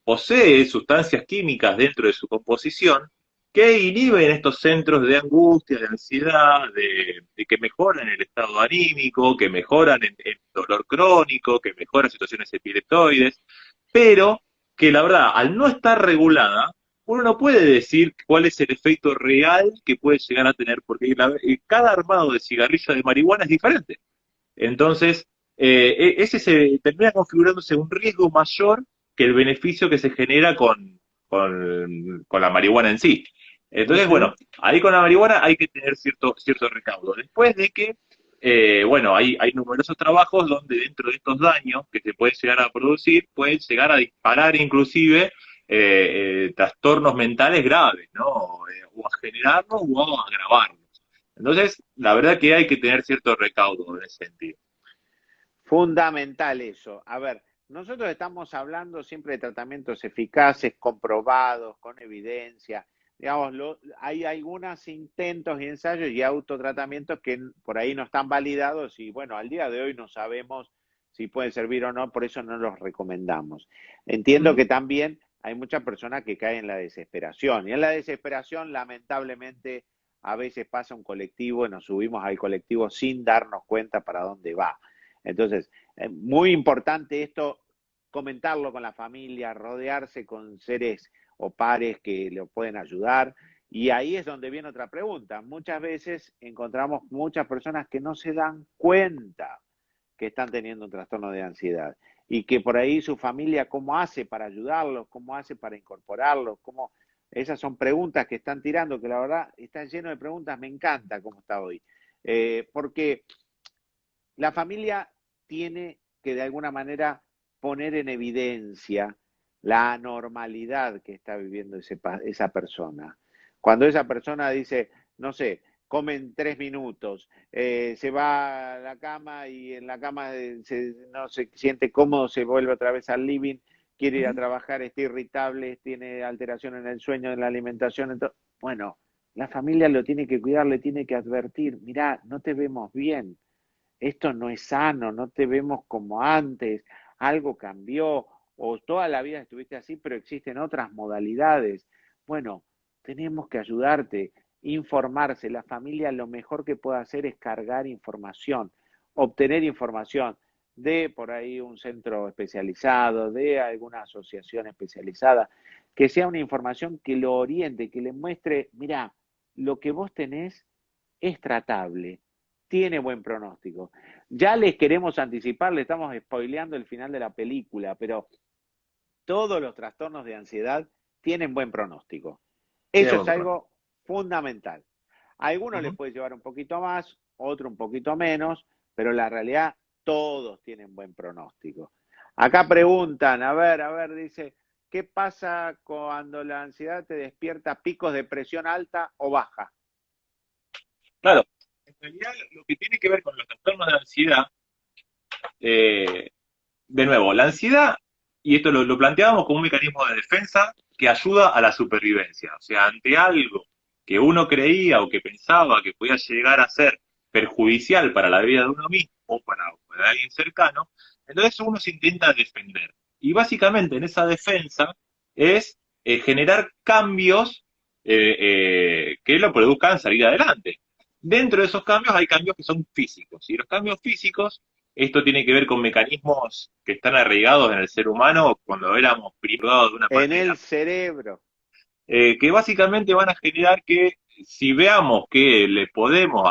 posee sustancias químicas dentro de su composición que inhiben estos centros de angustia, de ansiedad, de que mejoran el estado anímico, que mejoran el dolor crónico, que mejoran situaciones epileptoides, pero que la verdad, al no estar regulada, uno no puede decir cuál es el efecto real que puede llegar a tener, porque cada armado de cigarrillo de marihuana es diferente. Entonces, ese se termina configurándose un riesgo mayor que el beneficio que se genera con la marihuana en sí. Entonces, Ujú. bueno, ahí con la marihuana hay que tener cierto recaudo. Después de que, bueno, hay numerosos trabajos donde dentro de estos daños que se pueden llegar a producir, pueden llegar a disparar inclusive trastornos mentales graves, ¿no? O a generarlos o a agravarlos. Entonces, la verdad que hay que tener cierto recaudo en ese sentido. Fundamental eso. A ver, nosotros estamos hablando siempre de tratamientos eficaces, comprobados, con evidencia. Digamos, hay algunos intentos y ensayos y autotratamientos que por ahí no están validados y bueno, al día de hoy no sabemos si pueden servir o no, por eso no los recomendamos. Entiendo Ujú. que también hay muchas personas que caen en la desesperación y en la desesperación lamentablemente a veces pasa un colectivo y nos subimos al colectivo sin darnos cuenta para dónde va. Entonces, muy importante esto, comentarlo con la familia, rodearse con seres o pares que lo pueden ayudar. Y ahí es donde viene otra pregunta. Muchas veces encontramos muchas personas que no se dan cuenta que están teniendo un trastorno de ansiedad y que por ahí su familia, ¿cómo hace para ayudarlos? ¿Cómo hace para incorporarlos? ¿Cómo? Esas son preguntas que están tirando, que la verdad está lleno de preguntas, me encanta cómo está hoy. Porque la familia tiene que de alguna manera poner en evidencia la anormalidad que está viviendo esa persona. Cuando esa persona dice, no sé, comen 3 minutos, se va a la cama y en la cama no se siente cómodo, se vuelve otra vez al living, quiere ir a trabajar, está irritable, tiene alteración en el sueño, en la alimentación. Entonces, bueno, la familia lo tiene que cuidar, le tiene que advertir, mirá, no te vemos bien, esto no es sano, no te vemos como antes, algo cambió, o toda la vida estuviste así, pero existen otras modalidades. Bueno, tenemos que ayudarte, informarse. La familia lo mejor que puede hacer es cargar información, obtener información de por ahí un centro especializado, de alguna asociación especializada, que sea una información que lo oriente, que le muestre, mira, lo que vos tenés es tratable, tiene buen pronóstico. Ya les queremos anticipar, le estamos spoileando el final de la película, pero todos los trastornos de ansiedad tienen buen pronóstico. Tiene Eso buen es pronóstico. algo fundamental. A algunos les Ujú. puede llevar un poquito más, otro un poquito menos, pero la realidad todos tienen buen pronóstico. Acá preguntan, a ver, dice, ¿qué pasa cuando la ansiedad te despierta picos de presión alta o baja? Claro, en realidad lo que tiene que ver con los trastornos de ansiedad, eh, de nuevo, la ansiedad, y esto lo planteábamos como un mecanismo de defensa que ayuda a la supervivencia. O sea, ante algo que uno creía o que pensaba que podía llegar a ser perjudicial para la vida de uno mismo o para alguien cercano, entonces uno se intenta defender. Y básicamente en esa defensa es generar cambios que lo produzcan salir adelante. Dentro de esos cambios hay cambios que son físicos. Y los cambios físicos, esto tiene que ver con mecanismos que están arraigados en el ser humano cuando éramos privados de una En manera, el cerebro. que básicamente van a generar que si veamos que le podemos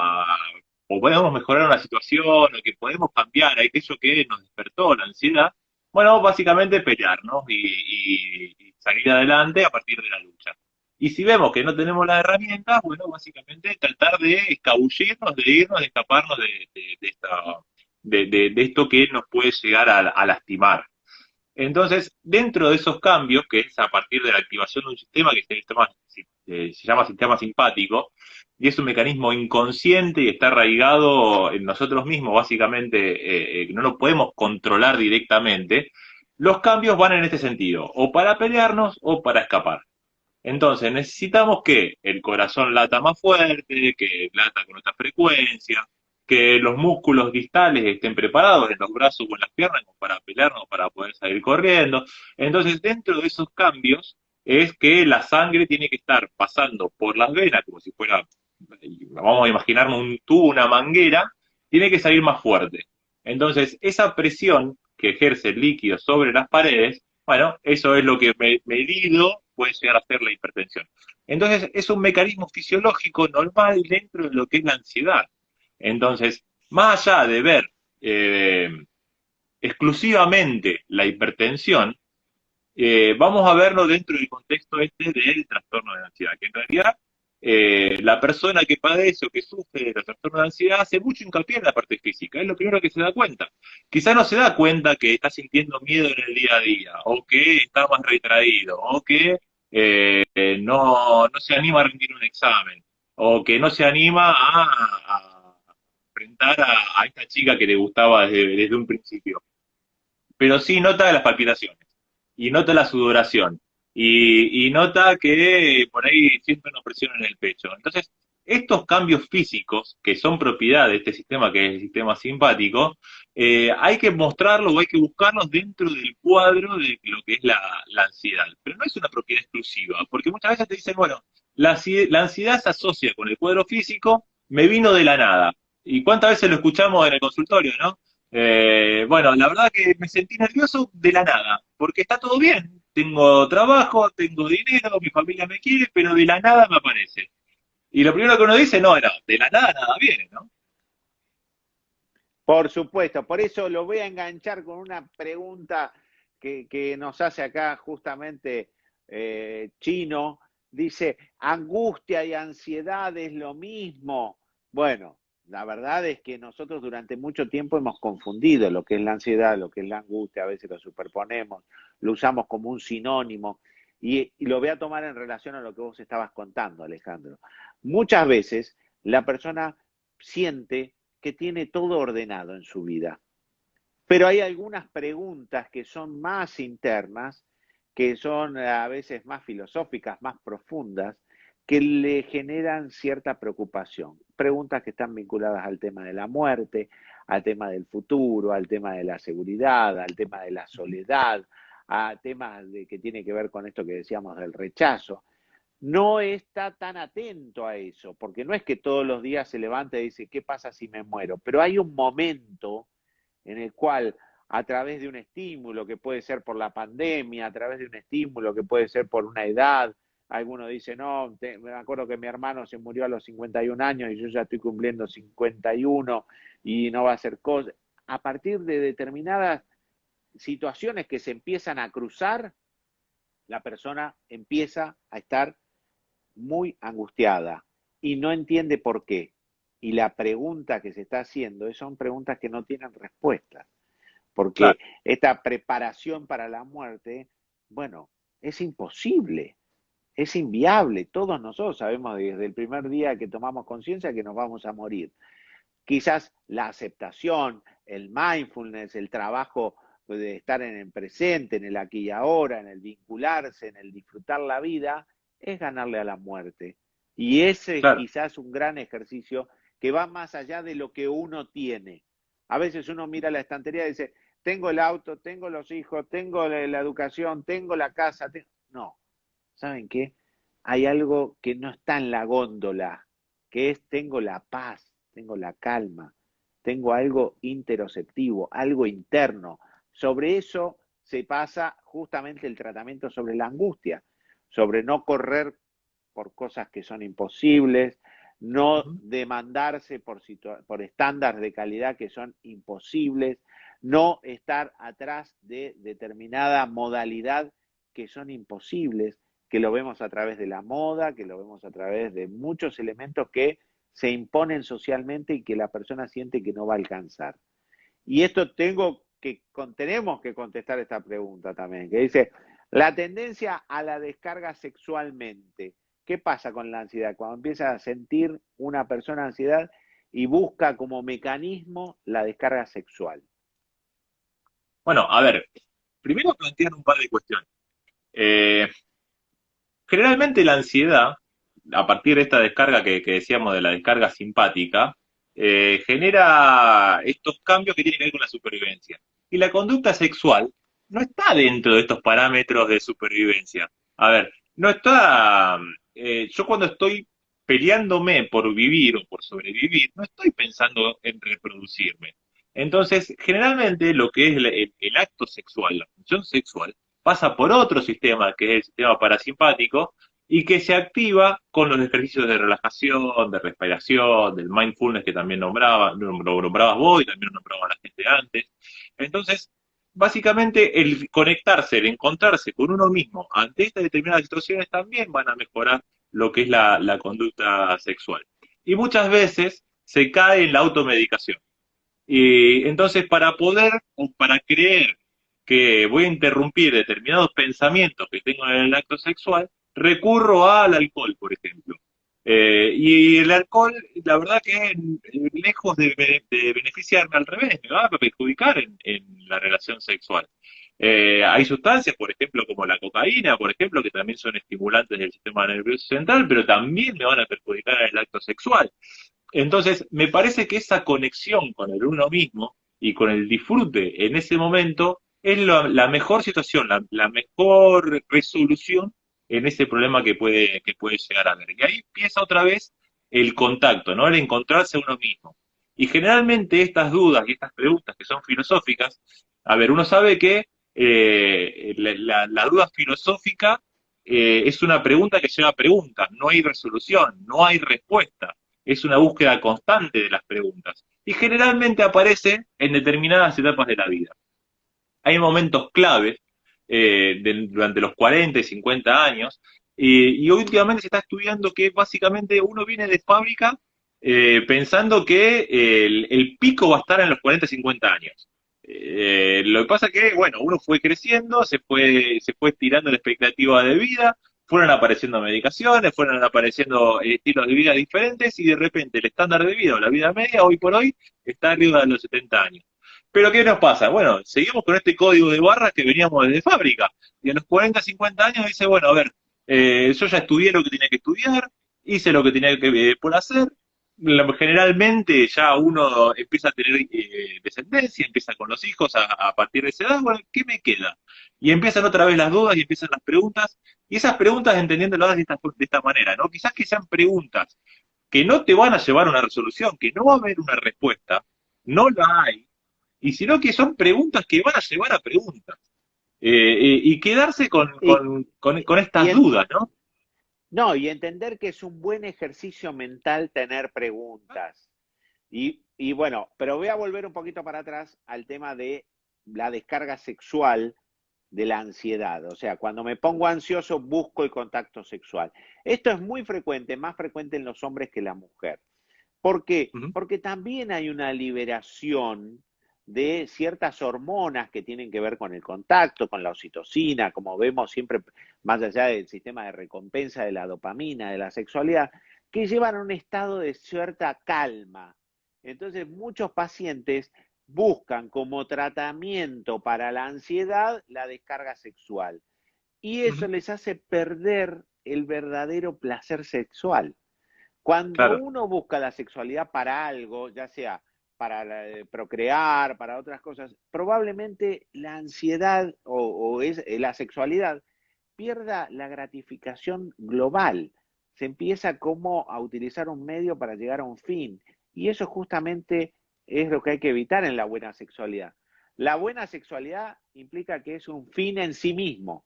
o podemos mejorar una situación o que podemos cambiar aquello que nos despertó la ansiedad, bueno, básicamente pelearnos y salir adelante a partir de la lucha. Y si vemos que no tenemos las herramientas, bueno, básicamente tratar de escabullirnos, de irnos, de escaparnos de esto que nos puede llegar a lastimar. Entonces, dentro de esos cambios, que es a partir de la activación de un sistema que se llama sistema simpático, y es un mecanismo inconsciente y está arraigado en nosotros mismos, básicamente, no lo podemos controlar directamente, los cambios van en este sentido, o para pelearnos o para escapar. Entonces necesitamos que el corazón lata más fuerte, que lata con otra frecuencia, que los músculos distales estén preparados en los brazos o en las piernas como para pelearnos, para poder salir corriendo. Entonces dentro de esos cambios es que la sangre tiene que estar pasando por las venas, como si fuera, vamos a imaginarnos un tubo, una manguera, tiene que salir más fuerte. Entonces esa presión que ejerce el líquido sobre las paredes, bueno, eso es lo que medido puede llegar a ser la hipertensión. Entonces, es un mecanismo fisiológico normal dentro de lo que es la ansiedad. Entonces, más allá de ver eh, exclusivamente la hipertensión, vamos a verlo dentro del contexto este del trastorno de ansiedad, que en realidad la persona que padece o que sufre de trastorno de ansiedad hace mucho hincapié en la parte física, es lo primero que se da cuenta. Quizá no se da cuenta que está sintiendo miedo en el día a día, o que está más retraído, o que no se anima a rendir un examen, o que no se anima a enfrentar a esta chica que le gustaba desde un principio. Pero sí nota las palpitaciones y nota la sudoración y nota que por ahí siente una presión en el pecho. Entonces, estos cambios físicos, que son propiedad de este sistema que es el sistema simpático, hay que mostrarlos o hay que buscarlos dentro del cuadro de lo que es la ansiedad. Pero no es una propiedad exclusiva, porque muchas veces te dicen, bueno, la ansiedad se asocia con el cuadro físico, me vino de la nada. ¿Y cuántas veces lo escuchamos en el consultorio, no? Bueno, la verdad que me sentí nervioso de la nada, porque está todo bien. Tengo trabajo, tengo dinero, mi familia me quiere, pero de la nada me aparece. Y lo primero que uno dice, no, de la nada nada viene, ¿no? Por supuesto, por eso lo voy a enganchar con una pregunta que nos hace acá justamente Chino. Dice, angustia y ansiedad es lo mismo. Bueno, la verdad es que nosotros durante mucho tiempo hemos confundido lo que es la ansiedad, lo que es la angustia, a veces lo superponemos, lo usamos como un sinónimo y lo voy a tomar en relación a lo que vos estabas contando, Alejandro. Muchas veces la persona siente que tiene todo ordenado en su vida. Pero hay algunas preguntas que son más internas, que son a veces más filosóficas, más profundas, que le generan cierta preocupación. Preguntas que están vinculadas al tema de la muerte, al tema del futuro, al tema de la seguridad, al tema de la soledad, a temas de, que tiene que ver con esto que decíamos del rechazo. No está tan atento a eso, porque no es que todos los días se levanta y dice, ¿qué pasa si me muero? Pero hay un momento en el cual a través de un estímulo que puede ser por la pandemia, a través de un estímulo que puede ser por una edad, alguno dice, no, me acuerdo que mi hermano se murió a los 51 años y yo ya estoy cumpliendo 51 y no va a ser cosa. A partir de determinadas situaciones que se empiezan a cruzar, la persona empieza a estar muy angustiada y no entiende por qué. Y la pregunta que se está haciendo son preguntas que no tienen respuesta, Claro. porque esta preparación para la muerte, bueno, es imposible, es inviable. Todos nosotros sabemos desde el primer día que tomamos conciencia que nos vamos a morir. Quizás la aceptación, el mindfulness, el trabajo de estar en el presente, en el aquí y ahora, en el vincularse, en el disfrutar la vida, es ganarle a la muerte. Y ese es Claro. quizás un gran ejercicio que va más allá de lo que uno tiene. A veces uno mira la estantería y dice, tengo el auto, tengo los hijos, tengo la educación, tengo la casa. No, ¿saben qué? Hay algo que no está en la góndola, que es tengo la paz, tengo la calma, tengo algo interoceptivo, algo interno. Sobre eso se pasa justamente el tratamiento sobre la angustia, sobre no correr por cosas que son imposibles, no Ujú. demandarse por estándares de calidad que son imposibles, no estar atrás de determinada modalidad que son imposibles, que lo vemos a través de la moda, que lo vemos a través de muchos elementos que se imponen socialmente y que la persona siente que no va a alcanzar. Y esto tenemos que contestar esta pregunta también, que dice, la tendencia a la descarga sexualmente, ¿qué pasa con la ansiedad? Cuando empieza a sentir una persona ansiedad y busca como mecanismo la descarga sexual. Bueno, a ver, primero plantear un par de cuestiones. Eh, Generalmente la ansiedad, a partir de esta descarga que decíamos de la descarga simpática, genera estos cambios que tienen que ver con la supervivencia. Y la conducta sexual no está dentro de estos parámetros de supervivencia. A ver, no está... yo cuando estoy peleándome por vivir o por sobrevivir, no estoy pensando en reproducirme. Entonces, generalmente lo que es el acto sexual, la función sexual, pasa por otro sistema, que es el sistema parasimpático, y que se activa con los ejercicios de relajación, de respiración, del mindfulness que también lo nombrabas vos y también lo nombraba la gente antes. Entonces, básicamente el conectarse, el encontrarse con uno mismo ante estas determinadas situaciones también van a mejorar lo que es la conducta sexual. Y muchas veces se cae en la automedicación. Y entonces para poder o para creer que voy a interrumpir determinados pensamientos que tengo en el acto sexual, recurro al alcohol, por ejemplo. Y el alcohol, la verdad que lejos de beneficiarme al revés, me va a perjudicar en la relación sexual. Hay sustancias, por ejemplo, como la cocaína, por ejemplo, que también son estimulantes del sistema nervioso central, pero también me van a perjudicar en el acto sexual. Entonces, me parece que esa conexión con el uno mismo y con el disfrute en ese momento es la mejor situación, la mejor resolución en ese problema que puede llegar a haber. Y ahí empieza otra vez el contacto, ¿no? El encontrarse a uno mismo. Y generalmente estas dudas y estas preguntas que son filosóficas, a ver, uno sabe que la duda filosófica es una pregunta que lleva preguntas, no hay resolución, no hay respuesta, es una búsqueda constante de las preguntas. Y generalmente aparece en determinadas etapas de la vida. Hay momentos claves durante los 40 y 50 años, y últimamente se está estudiando que básicamente uno viene de fábrica pensando que el pico va a estar en los 40 y 50 años. Lo que pasa es que, bueno, uno fue creciendo, se fue estirando la expectativa de vida, fueron apareciendo medicaciones, fueron apareciendo estilos de vida diferentes y de repente el estándar de vida o la vida media hoy por hoy está arriba de los 70 años. Pero ¿qué nos pasa? Bueno, seguimos con este código de barras que veníamos desde fábrica. Y a los 40, 50 años dice, bueno, a ver, yo ya estudié lo que tenía que estudiar, hice lo que tenía que por hacer. Generalmente ya uno empieza a tener descendencia, empieza con los hijos a partir de esa edad, bueno, ¿qué me queda? Y empiezan otra vez las dudas y empiezan las preguntas, y esas preguntas entendiéndolas de esta manera, ¿no? Quizás que sean preguntas que no te van a llevar a una resolución, que no va a haber una respuesta, no la hay, y sino que son preguntas que van a llevar a preguntas. Y quedarse con, Y, con, con, con y estas en- dudas, ¿no? no, y entender que es un buen ejercicio mental tener preguntas. Y bueno, pero voy a volver un poquito para atrás al tema de la descarga sexual de la ansiedad. O sea, cuando me pongo ansioso busco el contacto sexual. Esto es muy frecuente, más frecuente en los hombres que en la mujer. ¿Por qué? Ujú. Porque también hay una liberación de ciertas hormonas que tienen que ver con el contacto, con la oxitocina, como vemos siempre, más allá del sistema de recompensa de la dopamina, de la sexualidad, que llevan a un estado de cierta calma. Entonces, muchos pacientes buscan como tratamiento para la ansiedad la descarga sexual y eso Ujú. les hace perder el verdadero placer sexual. Cuando Claro. uno busca la sexualidad para algo, ya sea para procrear, para otras cosas, probablemente la ansiedad la sexualidad pierda la gratificación global. Se empieza como a utilizar un medio para llegar a un fin. Y eso justamente es lo que hay que evitar en la buena sexualidad. La buena sexualidad implica que es un fin en sí mismo.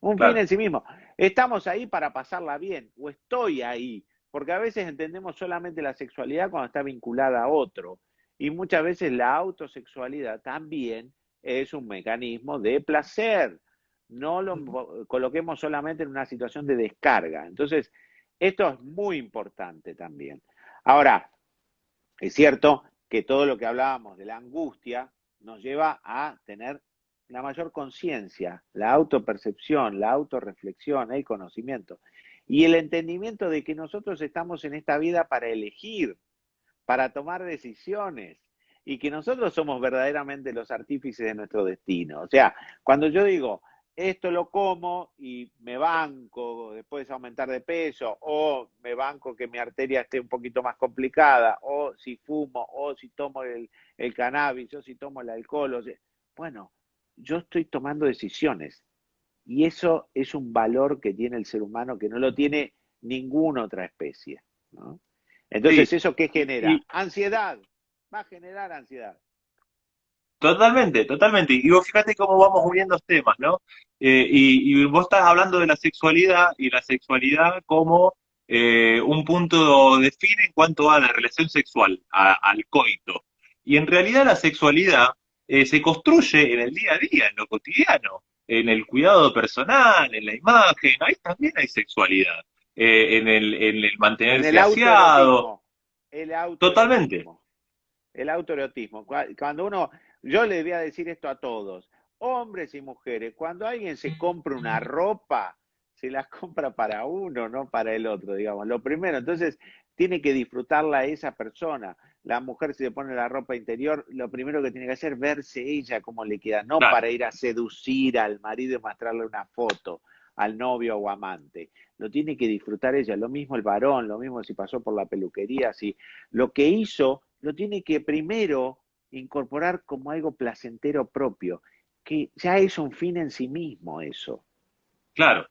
Un fin Claro. en sí mismo. Estamos ahí para pasarla bien, o estoy ahí, porque a veces entendemos solamente la sexualidad cuando está vinculada a otro, y muchas veces la autosexualidad también es un mecanismo de placer. No Ujú. lo coloquemos solamente en una situación de descarga. Entonces, esto es muy importante también. Ahora, es cierto que todo lo que hablábamos de la angustia nos lleva a tener la mayor conciencia, la autopercepción, la autorreflexión, el conocimiento y el entendimiento de que nosotros estamos en esta vida para elegir, para tomar decisiones y que nosotros somos verdaderamente los artífices de nuestro destino. O sea, cuando yo digo, esto lo como y me banco después de aumentar de peso, o me banco que mi arteria esté un poquito más complicada, o si fumo, o si tomo el cannabis, o si tomo el alcohol, bueno, yo estoy tomando decisiones y eso es un valor que tiene el ser humano que no lo tiene ninguna otra especie, ¿no? Sí, Entonces, ¿eso qué genera? y Ansiedad, va a generar ansiedad. totalmente, totalmente. Y vos fíjate cómo vamos uniendo los temas, ¿no? Y vos estás hablando de la sexualidad y la sexualidad como un punto de fin en cuanto a la relación sexual, al coito. Y en realidad la sexualidad se construye en el día a día, en lo cotidiano, en el cuidado personal, en la imagen, ahí también hay sexualidad, en el En el mantenerse aseado, autoerotismo, el totalmente. autoerotismo, el autoerotismo. Cuando uno, yo le voy a decir esto a todos, hombres y mujeres, cuando alguien se compra una ropa, se la compra para uno, no para el otro, digamos. Lo primero, entonces, tiene que disfrutarla esa persona. La mujer si se pone la ropa interior, lo primero que tiene que hacer es verse ella cómo le queda, no Claro, para ir a seducir al marido y mostrarle una foto al novio o amante. Lo tiene que disfrutar ella. Lo mismo el varón, lo mismo si pasó por la peluquería, si lo que hizo, lo tiene que primero incorporar como algo placentero propio, que ya es un fin en sí mismo eso. claro.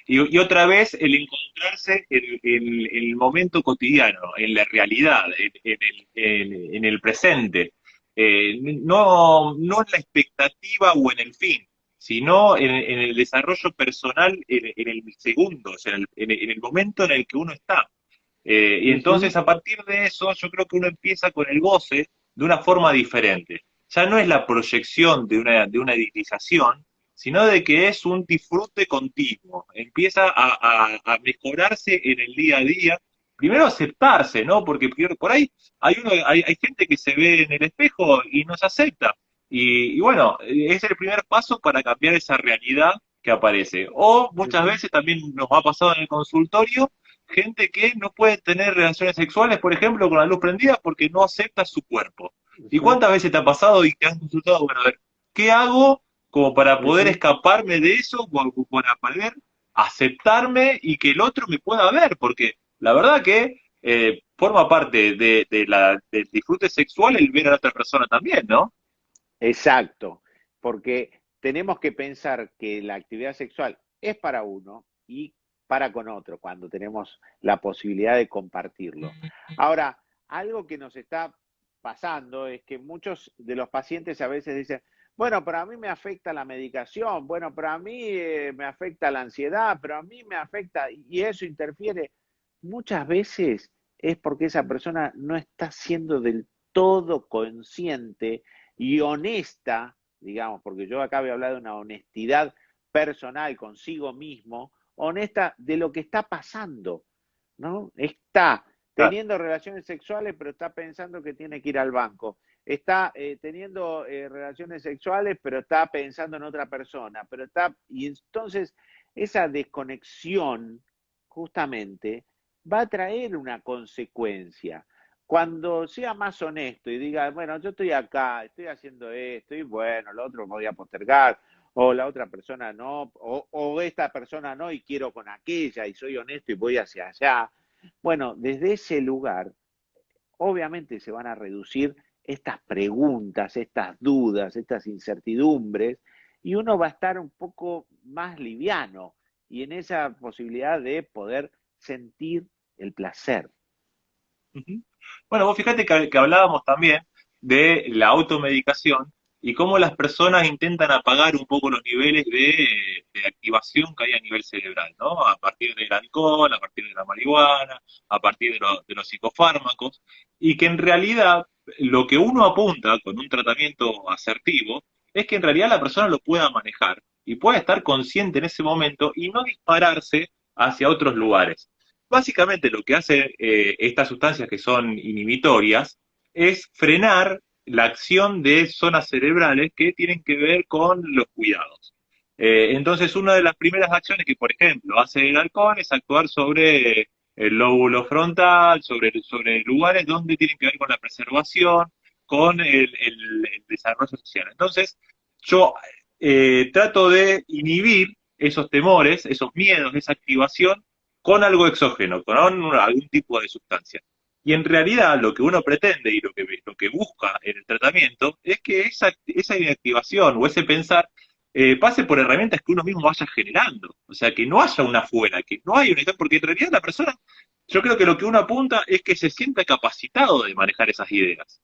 Y otra vez el encontrarse en el momento cotidiano, en la realidad, en el presente. No en la expectativa o en el fin, sino en el desarrollo personal en el segundo, o sea, en el momento en el que uno está. Y Ujú. entonces a partir de eso yo creo que uno empieza con el goce de una forma diferente. Ya no es la proyección de una idealización, sino de que es un disfrute continuo. Empieza a mejorarse en el día a día. Primero aceptarse, ¿no? Porque por ahí hay gente que se ve en el espejo y no se acepta. Y bueno, es el primer paso para cambiar esa realidad que aparece. O muchas Ujú. veces también nos ha pasado en el consultorio gente que no puede tener relaciones sexuales, por ejemplo, con la luz prendida porque no acepta su cuerpo. ¿Y Ujú. cuántas veces te ha pasado y te has consultado, bueno, a ver, ¿qué hago como para poder Ujú. escaparme de eso, para poder aceptarme y que el otro me pueda ver? Porque la verdad que forma parte del disfrute sexual el ver a la otra persona también, ¿no? Exacto, porque tenemos que pensar que la actividad sexual es para uno y para con otro, cuando tenemos la posibilidad de compartirlo. Ahora, algo que nos está pasando es que muchos de los pacientes a veces dicen, bueno, pero a mí me afecta la medicación, bueno, pero a mí me afecta la ansiedad, pero a mí me afecta y eso interfiere. Muchas veces es porque esa persona no está siendo del todo consciente y honesta, digamos, porque yo acá voy a hablar de una honestidad personal consigo mismo, honesta de lo que está pasando, ¿no? Está Claro. teniendo relaciones sexuales, pero está pensando que tiene que ir al banco. Está teniendo relaciones sexuales, pero está pensando en otra persona. Pero está, y entonces esa desconexión justamente va a traer una consecuencia. Cuando sea más honesto y diga, bueno, yo estoy acá, estoy haciendo esto, y bueno, lo otro voy a postergar, o la otra persona no, o esta persona no y quiero con aquella y soy honesto y voy hacia allá. Bueno, desde ese lugar, obviamente se van a reducir estas preguntas, estas dudas, estas incertidumbres, y uno va a estar un poco más liviano y en esa posibilidad de poder sentir el placer. Ujú. Bueno, vos fíjate que hablábamos también de la automedicación y cómo las personas intentan apagar un poco los niveles de activación que hay a nivel cerebral, ¿no? A partir del alcohol, a partir de la marihuana, a partir de los psicofármacos, y que en realidad lo que uno apunta con un tratamiento asertivo es que en realidad la persona lo pueda manejar y pueda estar consciente en ese momento y no dispararse hacia otros lugares. Básicamente lo que hace estas sustancias que son inhibitorias es frenar la acción de zonas cerebrales que tienen que ver con los cuidados. Entonces, una de las primeras acciones que, por ejemplo, hace el alcohol es actuar sobre el lóbulo frontal, sobre lugares donde tienen que ver con la preservación, con el desarrollo social. Entonces, yo trato de inhibir esos temores, esos miedos, esa activación con algo exógeno, con algún tipo de sustancia. Y en realidad lo que uno pretende y lo que busca en el tratamiento es que esa inactivación o ese pensar pase por herramientas que uno mismo vaya generando. O sea, que no haya una fuera, que no haya una... Porque en realidad la persona, yo creo que lo que uno apunta es que se sienta capacitado de manejar esas ideas.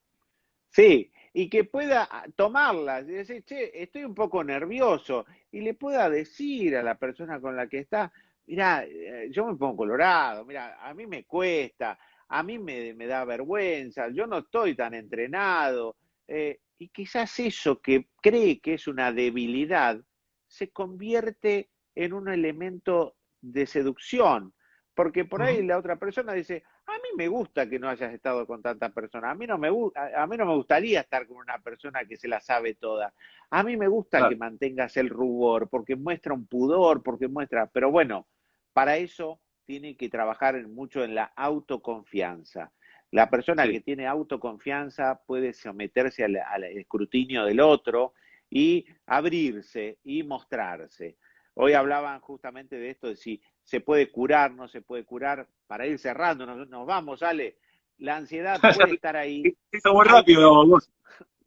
Sí, y que pueda tomarlas y decir, che, estoy un poco nervioso, y le pueda decir a la persona con la que está, mira, yo me pongo colorado, mira, a mí me cuesta, a mí me da vergüenza, yo no estoy tan entrenado, y quizás eso que cree que es una debilidad se convierte en un elemento de seducción, porque por ahí Ujú. la otra persona dice, a mí me gusta que no hayas estado con tanta persona. A mí no a mí no me gustaría estar con una persona que se la sabe toda. A mí me gusta que Claro, mantengas el rubor, porque muestra un pudor, porque muestra. Pero bueno, para eso tiene que trabajar mucho en la autoconfianza. La persona sí. que tiene autoconfianza puede someterse al escrutinio del otro y abrirse y mostrarse. Hoy hablaban justamente de esto, de si se puede curar, no se puede curar. Para ir cerrando, nos vamos, Ale. La ansiedad puede estar ahí. Hizo muy Hay, rápido vos.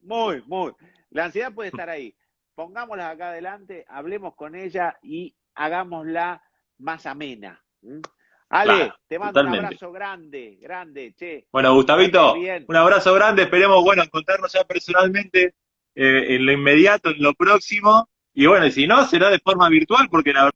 muy. La ansiedad puede estar ahí. Pongámosla acá adelante, hablemos con ella y hagámosla más amena. Ale, Claro, te mando un totalmente. abrazo grande, grande, che, Bueno, que andes Gustavito, bien. un abrazo grande, esperemos, bueno, encontrarnos ya personalmente en lo inmediato, en lo próximo, y bueno, y si no, será de forma virtual, porque la